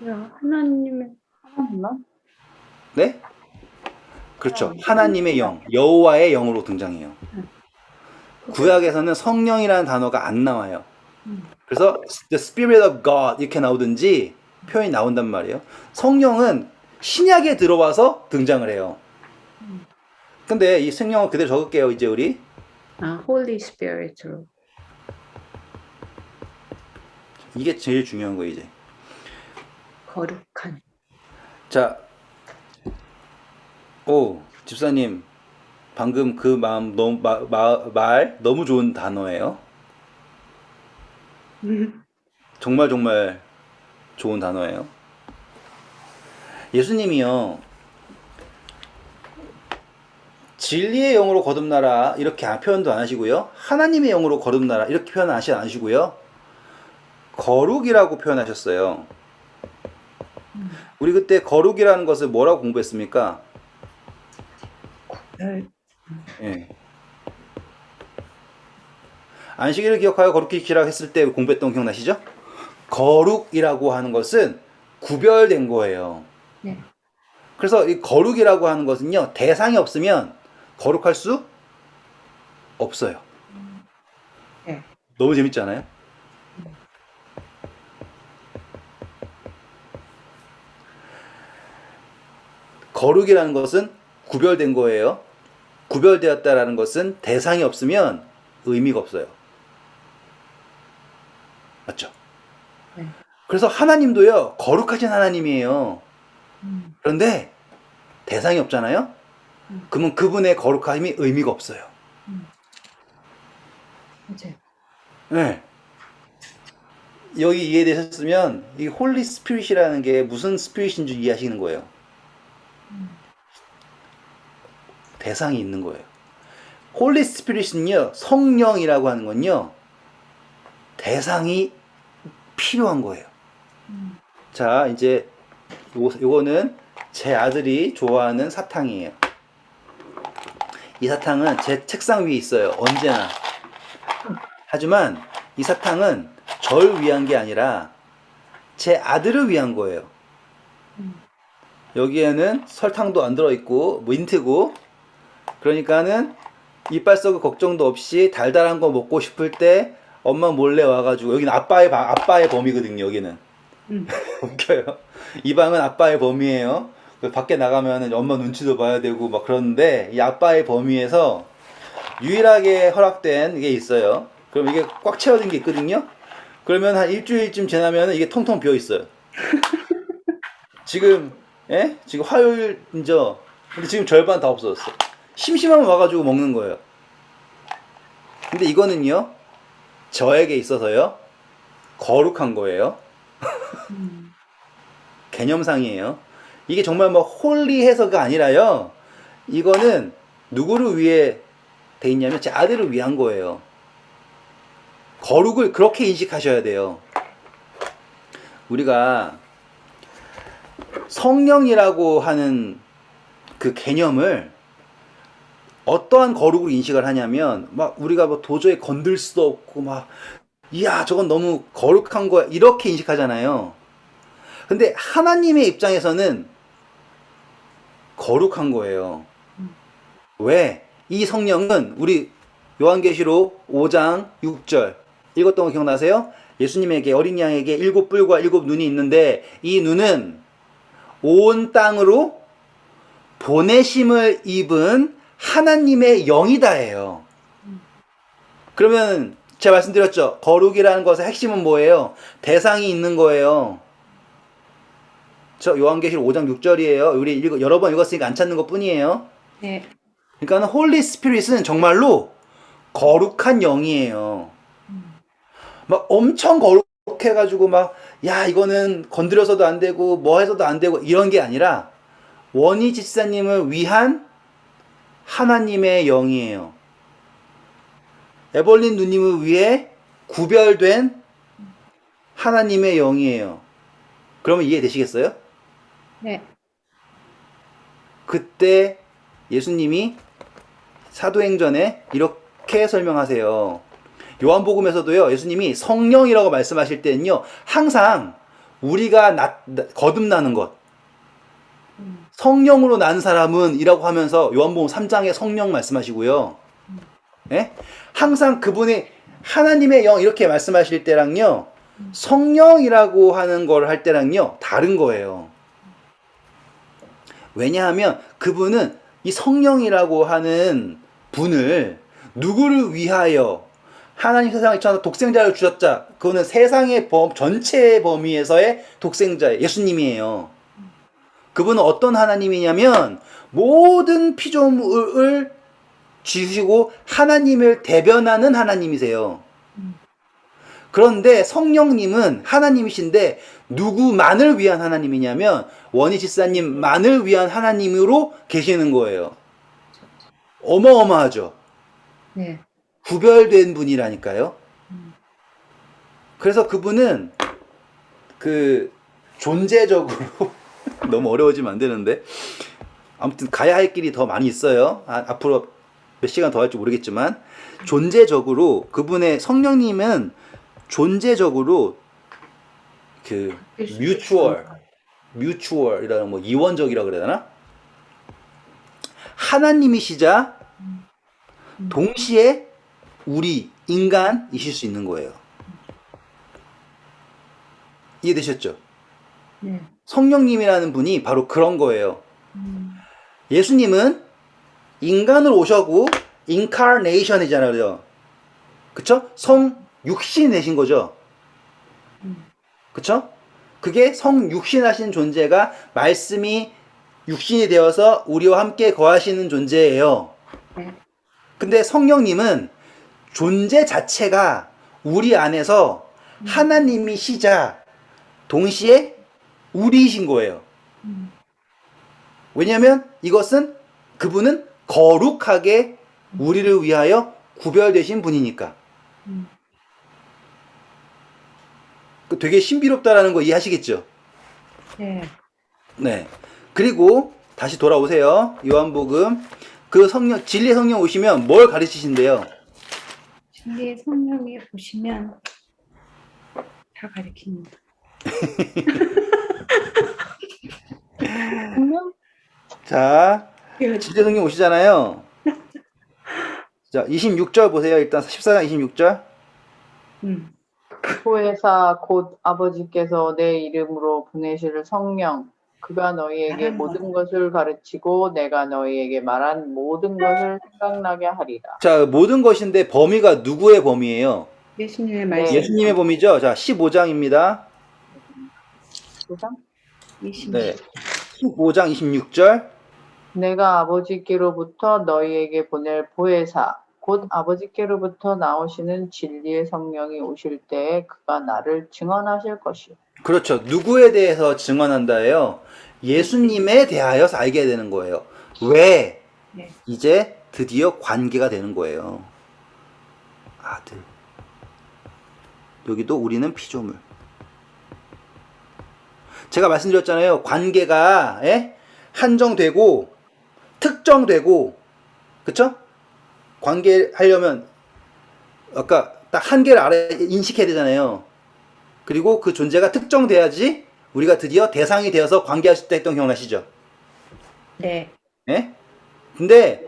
하나님의 하나님만? 네? 그렇죠. 하나님의 영, 여호와의 영으로 등장해요. 구약에서는 성령이라는 단어가 안 나와요. 그래서 the spirit of God 이렇게 나오든지 표현이 나온단 말이에요. 성령은 신약에 들어와서 등장을 해요. 근데 이 성령을 그대로 적을게요. 이제 우리 Holy Spirit로. 이게 제일 중요한 거예요. 이제 거룩한. 자, 오 집사님 방금 그 마음 말 너무 좋은 단어예요. 정말 정말 좋은 단어예요. 예수님이요, 진리의 영으로 거듭나라 이렇게 표현도 안 하시고요, 하나님의 영으로 거듭나라 이렇게 표현 안 하시고요, 거룩이라고 표현하셨어요. 우리 그때 거룩이라는 것을 뭐라고 공부했습니까? 예. 안식일을 기억하여 거룩히 지키라고 했을 때 공부했던 거 기억나시죠? 거룩이라고 하는 것은 구별된 거예요. 네. 그래서 이 거룩이라고 하는 것은요, 대상이 없으면 거룩할 수 없어요. 네. 너무 재밌지 않아요? 거룩이라는 것은 구별된 거예요. 구별되었다라는 것은 대상이 없으면 의미가 없어요. 맞죠? 네. 그래서 하나님도요, 거룩하신 하나님이에요. 그런데 대상이 없잖아요? 그러면 그분의 거룩함이 의미가 없어요. 맞아요. 네. 여기 이해되셨으면 이 홀리 스피릿이라는 게 무슨 스피릿인 줄 이해하시는 거예요. 대상이 있는 거예요. 홀리 스피릿은요, 성령이라고 하는 건요, 대상이 필요한 거예요. 자, 이제 요거는 제 아들이 좋아하는 사탕이에요. 이 사탕은 제 책상 위에 있어요, 언제나. 하지만 이 사탕은 절 위한 게 아니라 제 아들을 위한 거예요. 여기에는 설탕도 안 들어있고 민트고, 그러니까는 이빨 썩을 걱정도 없이 달달한 거 먹고 싶을 때 엄마 몰래 와가지고, 여기는 아빠의 범위거든요. 여기는 웃겨요. 이 방은 아빠의 범위예요. 밖에 나가면 엄마 눈치도 봐야 되고 막 그러는데, 이 아빠의 범위에서 유일하게 허락된 게 있어요. 그럼 이게 꽉 채워진 게 있거든요. 그러면 한 일주일쯤 지나면 이게 텅텅 비어 있어요. 지금 지금 화요일이죠. 근데 지금 절반 다 없어졌어. 심심하면 와가지고 먹는 거예요. 근데 이거는요, 저에게 있어서요, 거룩한 거예요. 개념상이에요. 이게 정말 뭐 홀리해서가 아니라요, 이거는 누구를 위해 돼 있냐면 제 아들을 위한 거예요. 거룩을 그렇게 인식하셔야 돼요. 우리가 성령이라고 하는 그 개념을 어떠한 거룩으로 인식을 하냐면, 막 우리가 뭐 도저히 건들 수도 없고 막, 이야 저건 너무 거룩한 거야 이렇게 인식하잖아요. 근데 하나님의 입장에서는 거룩한 거예요. 왜? 이 성령은 우리 요한계시록 5장 6절 읽었던 거 기억나세요? 예수님에게, 어린 양에게 7뿔과 7눈이 있는데 이 눈은 온 땅으로 보내심을 입은 하나님의 영이다예요. 그러면 제가 말씀드렸죠. 거룩이라는 것의 핵심은 뭐예요? 대상이 있는 거예요. 저 요한계시록 5장 6절이에요. 우리 여러 번 읽었으니까 안 찾는 것 뿐이에요. 네. 그러니까 홀리 스피릿은 정말로 거룩한 영이에요. 막 엄청 거룩해가지고 막, 야 이거는 건드려서도 안 되고 뭐 해서도 안 되고 이런 게 아니라 원희 집사님을 위한 하나님의 영이에요. 에벌린 누님을 위해 구별된 하나님의 영이에요. 그러면 이해되시겠어요? 네. 그때 예수님이 사도행전에 이렇게 설명하세요. 요한복음에서도요, 예수님이 성령이라고 말씀하실 때는요, 항상 우리가 거듭나는 것, 성령으로 난 사람은 이라고 하면서 요한복음 3장에 성령 말씀하시고요. 예? 항상 그분이 하나님의 영 이렇게 말씀하실 때랑요, 성령이라고 하는 걸 할 때랑요, 다른 거예요. 왜냐하면 그분은 이 성령이라고 하는 분을 누구를 위하여 하나님 세상에 천하 독생자를 주셨자, 그거는 세상의 전체의 범위에서의 독생자 예수님이에요. 그분은 어떤 하나님이냐면 모든 피조물을 지으시고 하나님을 대변하는 하나님이세요. 그런데 성령님은 하나님이신데 누구만을 위한 하나님이냐면 원희 집사님만을 위한 하나님으로 계시는 거예요. 어마어마하죠. 네. 구별된 분이라니까요. 그래서 그분은 그 존재적으로 너무 어려워지면 안 되는데 아무튼 가야 할 길이 더 많이 있어요. 앞으로 몇 시간 더 할지 모르겠지만 존재적으로 그분의 성령님은 존재적으로 그 뮤추얼이라는 뭐 이원적이라 그래야 되나? 하나님이시자 동시에 우리 인간이실 수 있는 거예요. 이해되셨죠? 네. 성령님이라는 분이 바로 그런 거예요. 예수님은 인간으로 오셔고 인카네이션이잖아요. 그쵸? 성육신 내신 거죠. 그쵸? 그게 성육신하신 존재가 말씀이 육신이 되어서 우리와 함께 거하시는 존재예요. 네. 근데 성령님은 존재 자체가 우리 안에서 하나님이시자 동시에 우리이신 거예요. 왜냐하면 이것은 그분은 거룩하게 우리를 위하여 구별되신 분이니까. 되게 신비롭다라는 거 이해하시겠죠? 네. 네. 그리고 다시 돌아오세요. 요한복음. 그 성령, 진리의 성령 오시면 뭘 가르치신대요? 진리의 성령이 오시면 다 가르칩니다. 자, 진리의 성령 오시잖아요. 자, 26절 보세요. 일단 14장 26절. 보혜사 곧 아버지께서 내 이름으로 보내실 성령 그가 너희에게 모든 것을 가르치고 내가 너희에게 말한 모든 것을 생각나게 하리라. 자, 모든 것인데 범위가 누구의 범위예요? 예수님의 네. 말씀. 예수님의 범위죠. 자, 15장입니다. 보상? 20. 네. 15장 26절. 내가 아버지께로부터 너희에게 보낼 보혜사 곧 아버지께로부터 나오시는 진리의 성령이 오실 때에 그가 나를 증언하실 것이요. 그렇죠. 누구에 대해서 증언한다예요? 예수님에 대하여서 알게 되는 거예요. 왜? 네. 이제 드디어 관계가 되는 거예요. 아들. 여기도 우리는 피조물. 제가 말씀드렸잖아요. 관계가 한정되고 특정되고 그쵸? 관계하려면 아까 딱 한계를 인식해야 되잖아요. 그리고 그 존재가 특정돼야지 우리가 드디어 대상이 되어서 관계할 수 있다 했던 기억나시죠? 네. 예? 근데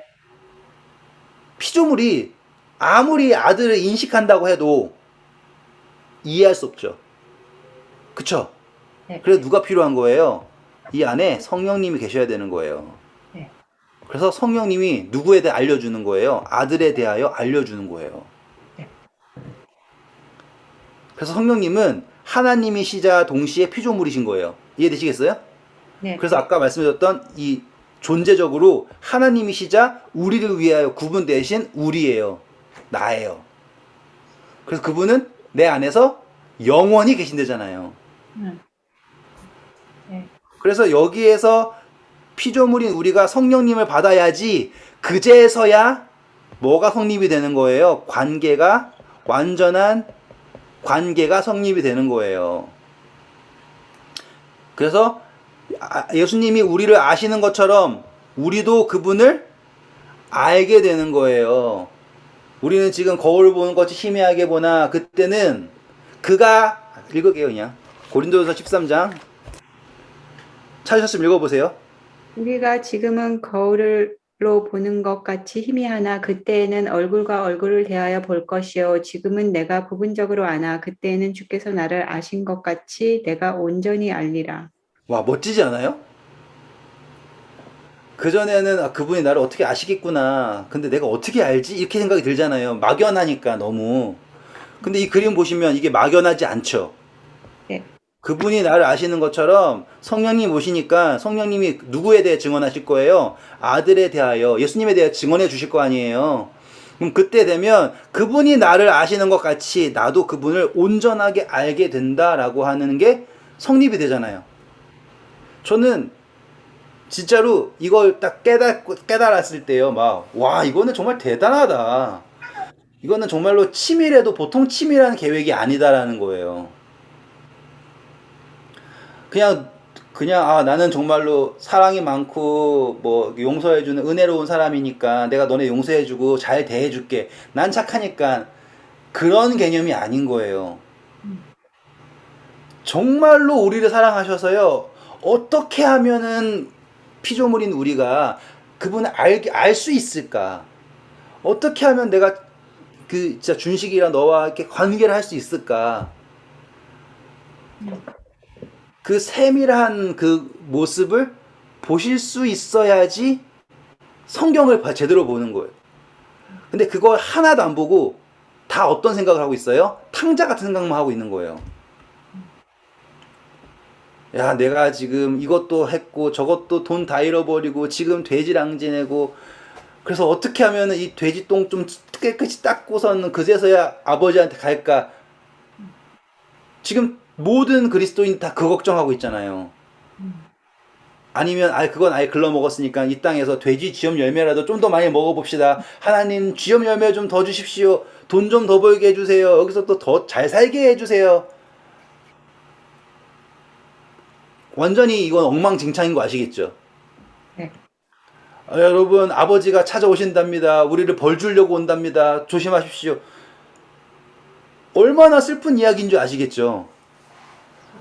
피조물이 아무리 아들을 인식한다고 해도 이해할 수 없죠. 그쵸? 네. 그래서 누가 필요한 거예요? 이 안에 성령님이 계셔야 되는 거예요. 네. 그래서 성령님이 누구에 대해 알려주는 거예요? 아들에 대하여 알려주는 거예요. 네. 그래서 성령님은 하나님이시자 동시에 피조물이신 거예요. 이해되시겠어요? 네. 그래서 아까 말씀드렸던 이 존재적으로 하나님이시자 우리를 위하여 구분되신 우리예요. 나예요. 그래서 그분은 내 안에서 영원히 계신대잖아요. 네. 그래서 여기에서 피조물인 우리가 성령님을 받아야지 그제서야 뭐가 성립이 되는 거예요? 관계가 완전한 관계가 성립이 되는 거예요. 그래서 예수님이 우리를 아시는 것처럼 우리도 그분을 알게 되는 거예요. 우리는 지금 거울을 보는 것이 희미하게 보나 그때는 그가 읽을게요 그냥 고린도전서 13장 찾으셨으면 읽어보세요. 우리가 지금은 거울로 보는 것 같이 희미하나 그때에는 얼굴과 얼굴을 대하여 볼 것이요 지금은 내가 부분적으로 아나 그때에는 주께서 나를 아신 것 같이 내가 온전히 알리라. 와 멋지지 않아요? 그전에는 그분이 나를 어떻게 아시겠구나 근데 내가 어떻게 알지? 이렇게 생각이 들잖아요. 막연하니까 너무. 근데 이 그림 보시면 이게 막연하지 않죠. 네. 그분이 나를 아시는 것처럼 성령님 오시니까 성령님이 누구에 대해 증언하실 거예요? 아들에 대하여 예수님에 대해 증언해 주실 거 아니에요. 그럼 그때 되면 그분이 나를 아시는 것 같이 나도 그분을 온전하게 알게 된다라고 하는 게 성립이 되잖아요. 저는 진짜로 이걸 딱 깨달았을 때요, 막, 와, 이거는 정말 대단하다. 이거는 정말로 치밀해도 보통 치밀한 계획이 아니다라는 거예요. 그냥, 그냥, 나는 정말로 사랑이 많고, 뭐, 용서해주는 은혜로운 사람이니까 내가 너네 용서해주고 잘 대해줄게. 난 착하니까. 그런 개념이 아닌 거예요. 정말로 우리를 사랑하셔서요, 어떻게 하면은 피조물인 우리가 그분을 알 수 있을까? 어떻게 하면 내가 그 진짜 준식이랑 너와 이렇게 관계를 할 수 있을까? 그 세밀한 그 모습을 보실 수 있어야지 성경을 제대로 보는 거예요. 근데 그걸 하나도 안 보고 다 어떤 생각을 하고 있어요? 탕자 같은 생각만 하고 있는 거예요. 야, 내가 지금 이것도 했고 저것도 돈 다 잃어버리고 지금 돼지랑 지내고 그래서 어떻게 하면 이 돼지똥 좀 깨끗이 닦고서는 그제서야 아버지한테 갈까? 지금 모든 그리스도인 다 그 걱정하고 있잖아요. 아니면 그건 아예 글러 먹었으니까 이 땅에서 돼지 쥐염 열매라도 좀 더 많이 먹어봅시다. 하나님 쥐염 열매 좀 더 주십시오. 돈 좀 더 벌게 해주세요. 여기서 또 더 잘 살게 해주세요. 완전히 이건 엉망진창인 거 아시겠죠? 네. 여러분, 아버지가 찾아오신답니다. 우리를 벌 주려고 온답니다. 조심하십시오. 얼마나 슬픈 이야기인 줄 아시겠죠?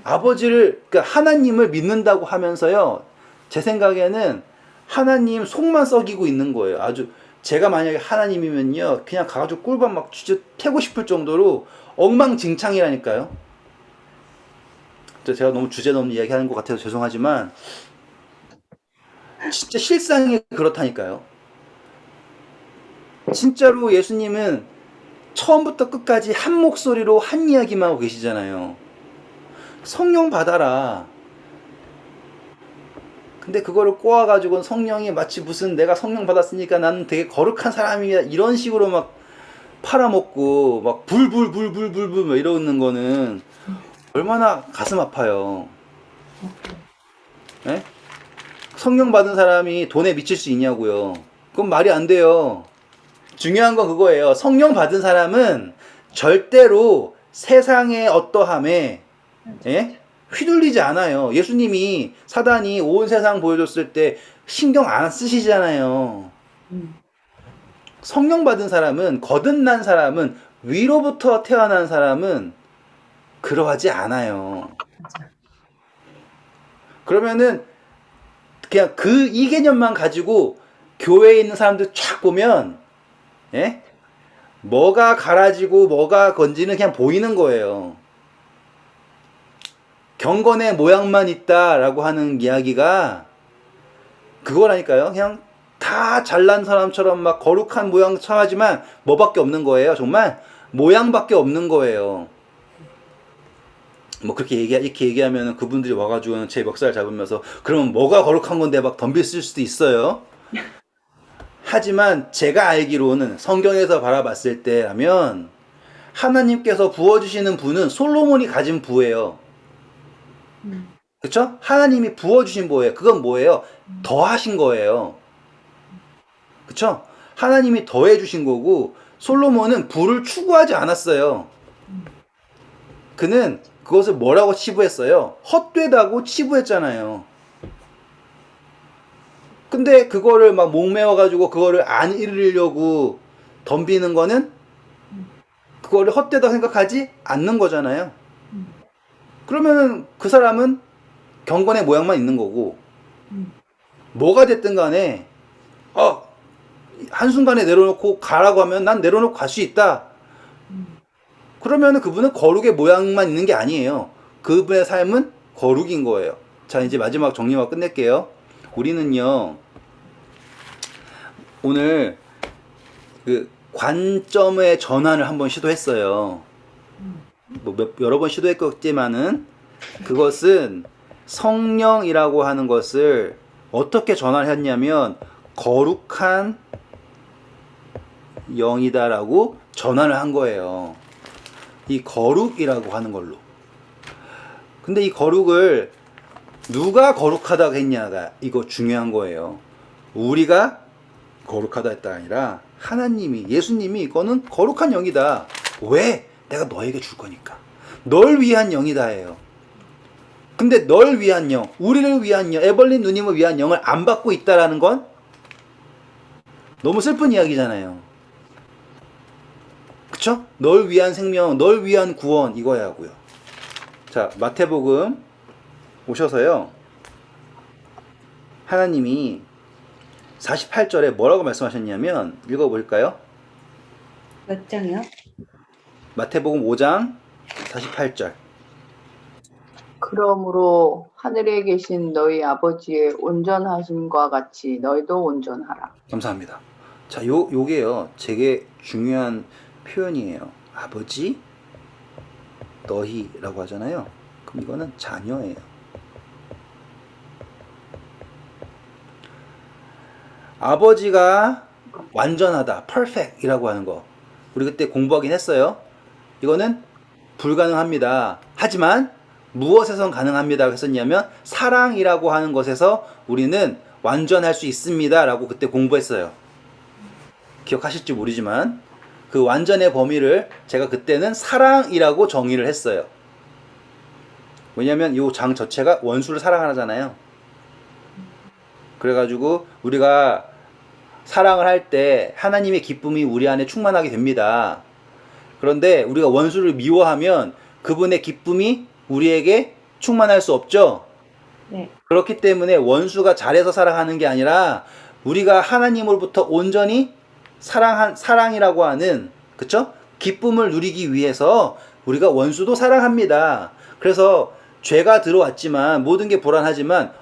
아버지를, 그러니까 하나님을 믿는다고 하면서요, 제 생각에는 하나님 속만 썩이고 있는 거예요. 아주, 제가 만약에 하나님이면요, 그냥 가가지고 꿀밤 막 진짜 패고 싶을 정도로 엉망진창이라니까요. 제가 너무 주제 넘는 이야기 하는 것 같아서 죄송하지만, 진짜 실상이 그렇다니까요. 진짜로 예수님은 처음부터 끝까지 한 목소리로 한 이야기만 하고 계시잖아요. 성령 받아라. 근데 그거를 꼬아가지고 성령이 마치 무슨 내가 성령 받았으니까 나는 되게 거룩한 사람이야 이런 식으로 막 팔아먹고 막 불불불불불불 막 이러는 거는 얼마나 가슴 아파요. 예? 성령 받은 사람이 돈에 미칠 수 있냐고요. 그건 말이 안 돼요. 중요한 건 그거예요. 성령 받은 사람은 절대로 세상의 어떠함에 예? 휘둘리지 않아요. 예수님이 사단이 온 세상 보여줬을 때 신경 안 쓰시잖아요. 성령 받은 사람은 거듭난 사람은 위로부터 태어난 사람은 그러하지 않아요. 그러면은 그냥 이 개념만 가지고 교회에 있는 사람들 쫙 보면 예? 뭐가 갈아지고 뭐가 건지는 그냥 보이는 거예요. 경건의 모양만 있다라고 하는 이야기가 그거라니까요. 그냥 다 잘난 사람처럼 막 거룩한 모양처럼 하지만 뭐밖에 없는 거예요. 정말 모양밖에 없는 거예요. 뭐 그렇게 이렇게 얘기하면 그분들이 와가지고 제 멱살 잡으면서 그러면 뭐가 거룩한 건데 막 덤빌 수도 있어요. 하지만 제가 알기로는 성경에서 바라봤을 때라면 하나님께서 부어주시는 부는 솔로몬이 가진 부예요. 그쵸? 하나님이 부어주신 부예요. 그건 뭐예요? 더하신 거예요. 그쵸? 하나님이 더해주신 거고 솔로몬은 부를 추구하지 않았어요. 그는 그것을 뭐라고 치부했어요? 헛되다고 치부했잖아요. 근데 그거를 막 목매어가지고 그거를 안 잃으려고 덤비는 거는 그거를 헛되다고 생각하지 않는 거잖아요. 그러면은 그 사람은 경건의 모양만 있는 거고 뭐가 됐든 간에 한순간에 내려놓고 가라고 하면 난 내려놓고 갈 수 있다. 그러면은 그분은 거룩의 모양만 있는 게 아니에요. 그분의 삶은 거룩인 거예요. 자, 이제 마지막 정리하고 끝낼게요. 우리는요, 오늘 그 관점의 전환을 한번 시도했어요. 뭐 여러 번 시도했겠지만은 그것은 성령이라고 하는 것을 어떻게 전환했냐면 거룩한 영이다라고 전환을 한 거예요. 이 거룩이라고 하는 걸로. 근데 이 거룩을 누가 거룩하다고 했냐가 이거 중요한 거예요. 우리가 거룩하다 했다 아니라 하나님이, 예수님이 이거는 거룩한 영이다. 왜? 내가 너에게 줄 거니까. 널 위한 영이다 해요. 근데 널 위한 영, 우리를 위한 영, 에벌린 누님을 위한 영을 안 받고 있다라는 건 너무 슬픈 이야기잖아요. 그쵸? 널 위한 생명, 널 위한 구원 이거야 하고요. 자, 마태복음 오셔서요. 하나님이 48절에 뭐라고 말씀하셨냐면 읽어볼까요? 몇 장이요? 마태복음 5장 48절. 그러므로 하늘에 계신 너희 아버지의 온전하심과 같이 너희도 온전하라. 감사합니다. 자, 요게요. 되게 중요한 표현이에요. 아버지, 너희라고 하잖아요. 그럼 이거는 자녀예요. 아버지가 완전하다, perfect이라고 하는 거. 우리 그때 공부하긴 했어요. 이거는 불가능합니다. 하지만 무엇에선 가능합니다 했었냐면 사랑이라고 하는 것에서 우리는 완전할 수 있습니다 라고 그때 공부했어요. 기억하실지 모르지만 그 완전의 범위를 제가 그때는 사랑이라고 정의를 했어요. 왜냐면 이 장 자체가 원수를 사랑하잖아요. 그래가지고 우리가 사랑을 할 때 하나님의 기쁨이 우리 안에 충만하게 됩니다. 그런데 우리가 원수를 미워하면 그분의 기쁨이 우리에게 충만할 수 없죠. 네. 그렇기 때문에 원수가 잘해서 사랑하는 게 아니라 우리가 하나님으로부터 온전히 사랑이라고 하는, 그쵸? 기쁨을 누리기 위해서 우리가 원수도 사랑합니다. 그래서 죄가 들어왔지만 모든 게 불안하지만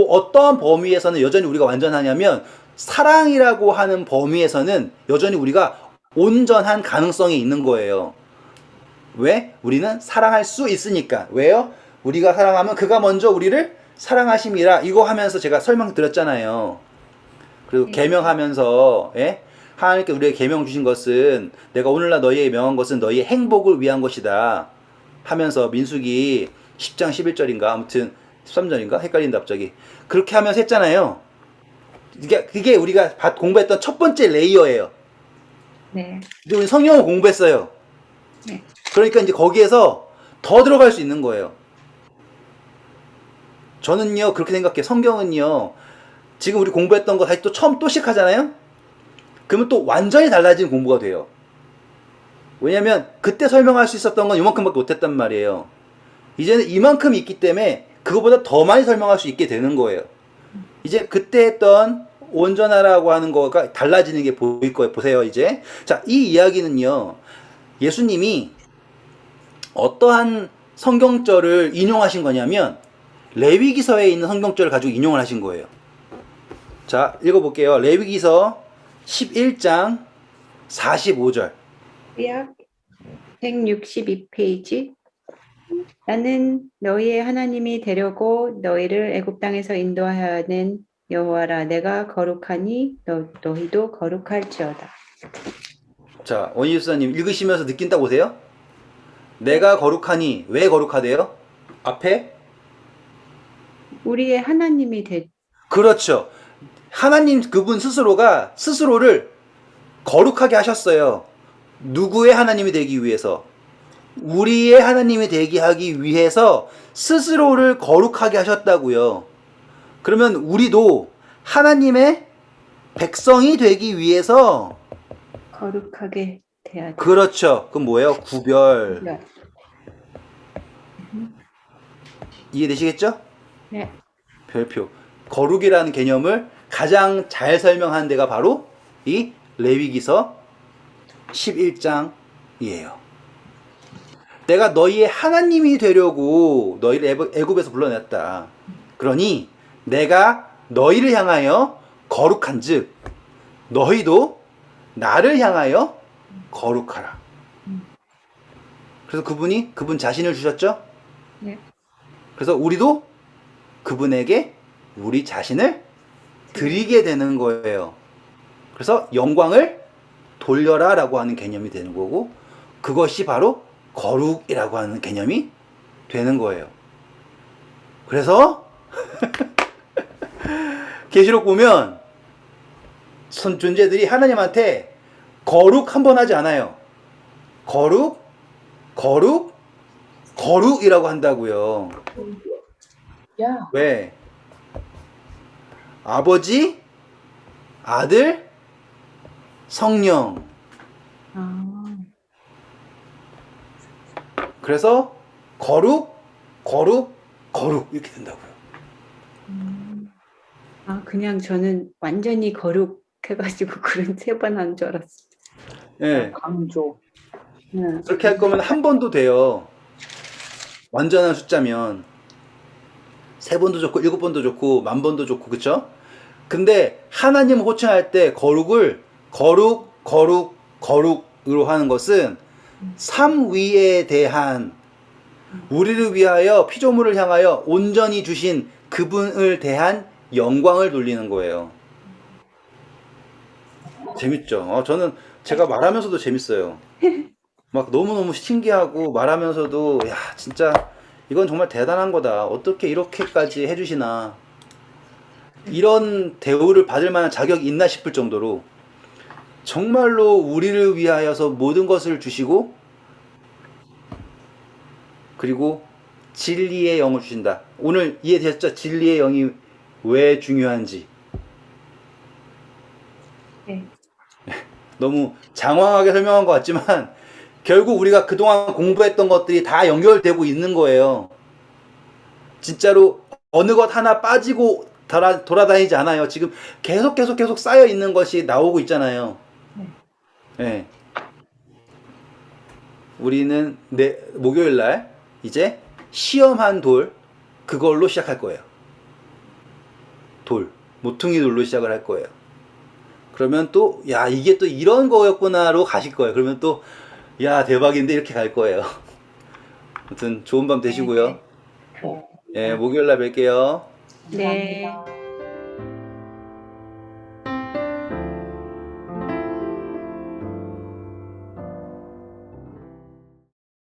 어떤 범위에서는 여전히 우리가 완전하냐면 사랑이라고 하는 범위에서는 여전히 우리가 온전한 가능성이 있는 거예요. 왜? 우리는 사랑할 수 있으니까. 왜요? 우리가 사랑하면 그가 먼저 우리를 사랑하심이라 이거 하면서 제가 설명드렸잖아요. 그리고 계명하면서 하나님께 우리에게 계명 주신 것은 내가 오늘날 너희에게 명한 것은 너희의 행복을 위한 것이다 하면서 민수기 10장 11절인가 아무튼 13절인가 헷갈린다 갑자기 그렇게 하면서 했잖아요. 그게 우리가 공부했던 첫 번째 레이어예요. 네. 이제 우리 성경을 공부했어요. 네. 그러니까 이제 거기에서 더 들어갈 수 있는 거예요. 저는요 그렇게 생각해요. 성경은요 지금 우리 공부했던 거 다시 또 처음 또 시작하잖아요. 그러면 또 완전히 달라진 공부가 돼요. 왜냐면 그때 설명할 수 있었던 건 이만큼밖에 못했단 말이에요. 이제는 이만큼 있기 때문에 그거보다 더 많이 설명할 수 있게 되는 거예요. 이제 그때 했던 온전하라고 하는 거가 달라지는 게 보일 거예요. 보세요 이제. 자, 이 이야기는요 예수님이 어떠한 성경절을 인용하신 거냐면 레위기서에 있는 성경절을 가지고 인용을 하신 거예요. 자, 읽어볼게요. 레위기서 11장 45절. 약 162페이지. 나는 너희의 하나님이 되려고 너희를 애굽 땅에서 인도하는 여호와라. 내가 거룩하니 너희도 거룩할지어다. 자, 원희수사님 읽으시면서 느낀다고 보세요. 내가 거룩하니 왜 거룩하대요? 앞에 우리의 하나님이 그렇죠. 하나님 그분 스스로가 스스로를 거룩하게 하셨어요. 누구의 하나님이 되기 위해서? 우리의 하나님이 되게 하기 위해서 스스로를 거룩하게 하셨다고요. 그러면 우리도 하나님의 백성이 되기 위해서 거룩하게 돼야 돼. 그렇죠. 그럼 뭐예요? 구별. 네. 이해되시겠죠? 네. 별표. 거룩이라는 개념을 가장 잘 설명한 데가 바로 이 레위기서 11장이에요. 내가 너희의 하나님이 되려고 너희를 애굽에서 불러냈다. 그러니 내가 너희를 향하여 거룩한즉 너희도 나를 향하여 거룩하라. 그래서 그분이 그분 자신을 주셨죠? 네. 그래서 우리도 그분에게 우리 자신을 드리게 되는 거예요. 그래서 영광을 돌려라 라고 하는 개념이 되는 거고, 그것이 바로 거룩이라고 하는 개념이 되는 거예요. 그래서 계시록 보면 존재들이 하나님한테 거룩 한 번 하지 않아요. 거룩, 거룩, 거룩이라고 한다고요. 야, 왜? 아버지, 아들, 성령. 아, 그래서 거룩, 거룩, 거룩 이렇게 된다고요. 아, 그냥 저는 완전히 거룩해가지고 그런 3번 한 줄 알았어요. 예. 강조. 그렇게 할 거면 한 번도 돼요. 완전한 숫자면 3번도 좋고 7번도 좋고 10,000번도 좋고, 그쵸? 근데 하나님 호칭할 때 거룩을 거룩, 거룩, 거룩으로 하는 것은 삼위에 대한, 우리를 위하여 피조물을 향하여 온전히 주신 그분을 대한 영광을 돌리는 거예요. 재밌죠? 저는 제가 말하면서도 재밌어요. 막 너무너무 신기하고, 말하면서도 야 진짜 이건 정말 대단한 거다. 어떻게 이렇게까지 해주시나. 이런 대우를 받을 만한 자격이 있나 싶을 정도로 정말로 우리를 위하여서 모든 것을 주시고, 그리고 진리의 영을 주신다. 오늘 이해되셨죠? 진리의 영이 왜 중요한지. 네. 너무 장황하게 설명한 것 같지만 결국 우리가 그동안 공부했던 것들이 다 연결되고 있는 거예요. 진짜로 어느 것 하나 빠지고 돌아다니지 않아요. 지금 계속 쌓여 있는 것이 나오고 있잖아요. 네. 우리는 목요일 날 이제 시험한 돌, 그걸로 시작할 거예요. 돌, 모퉁이 돌로 시작을 할 거예요. 그러면 또 야 이게 또 이런 거였구나로 가실 거예요. 그러면 또 야 대박인데 이렇게 갈 거예요. 아무튼 좋은 밤 되시고요. 네. 예, 목요일 날 뵐게요. 네. 감사합니다.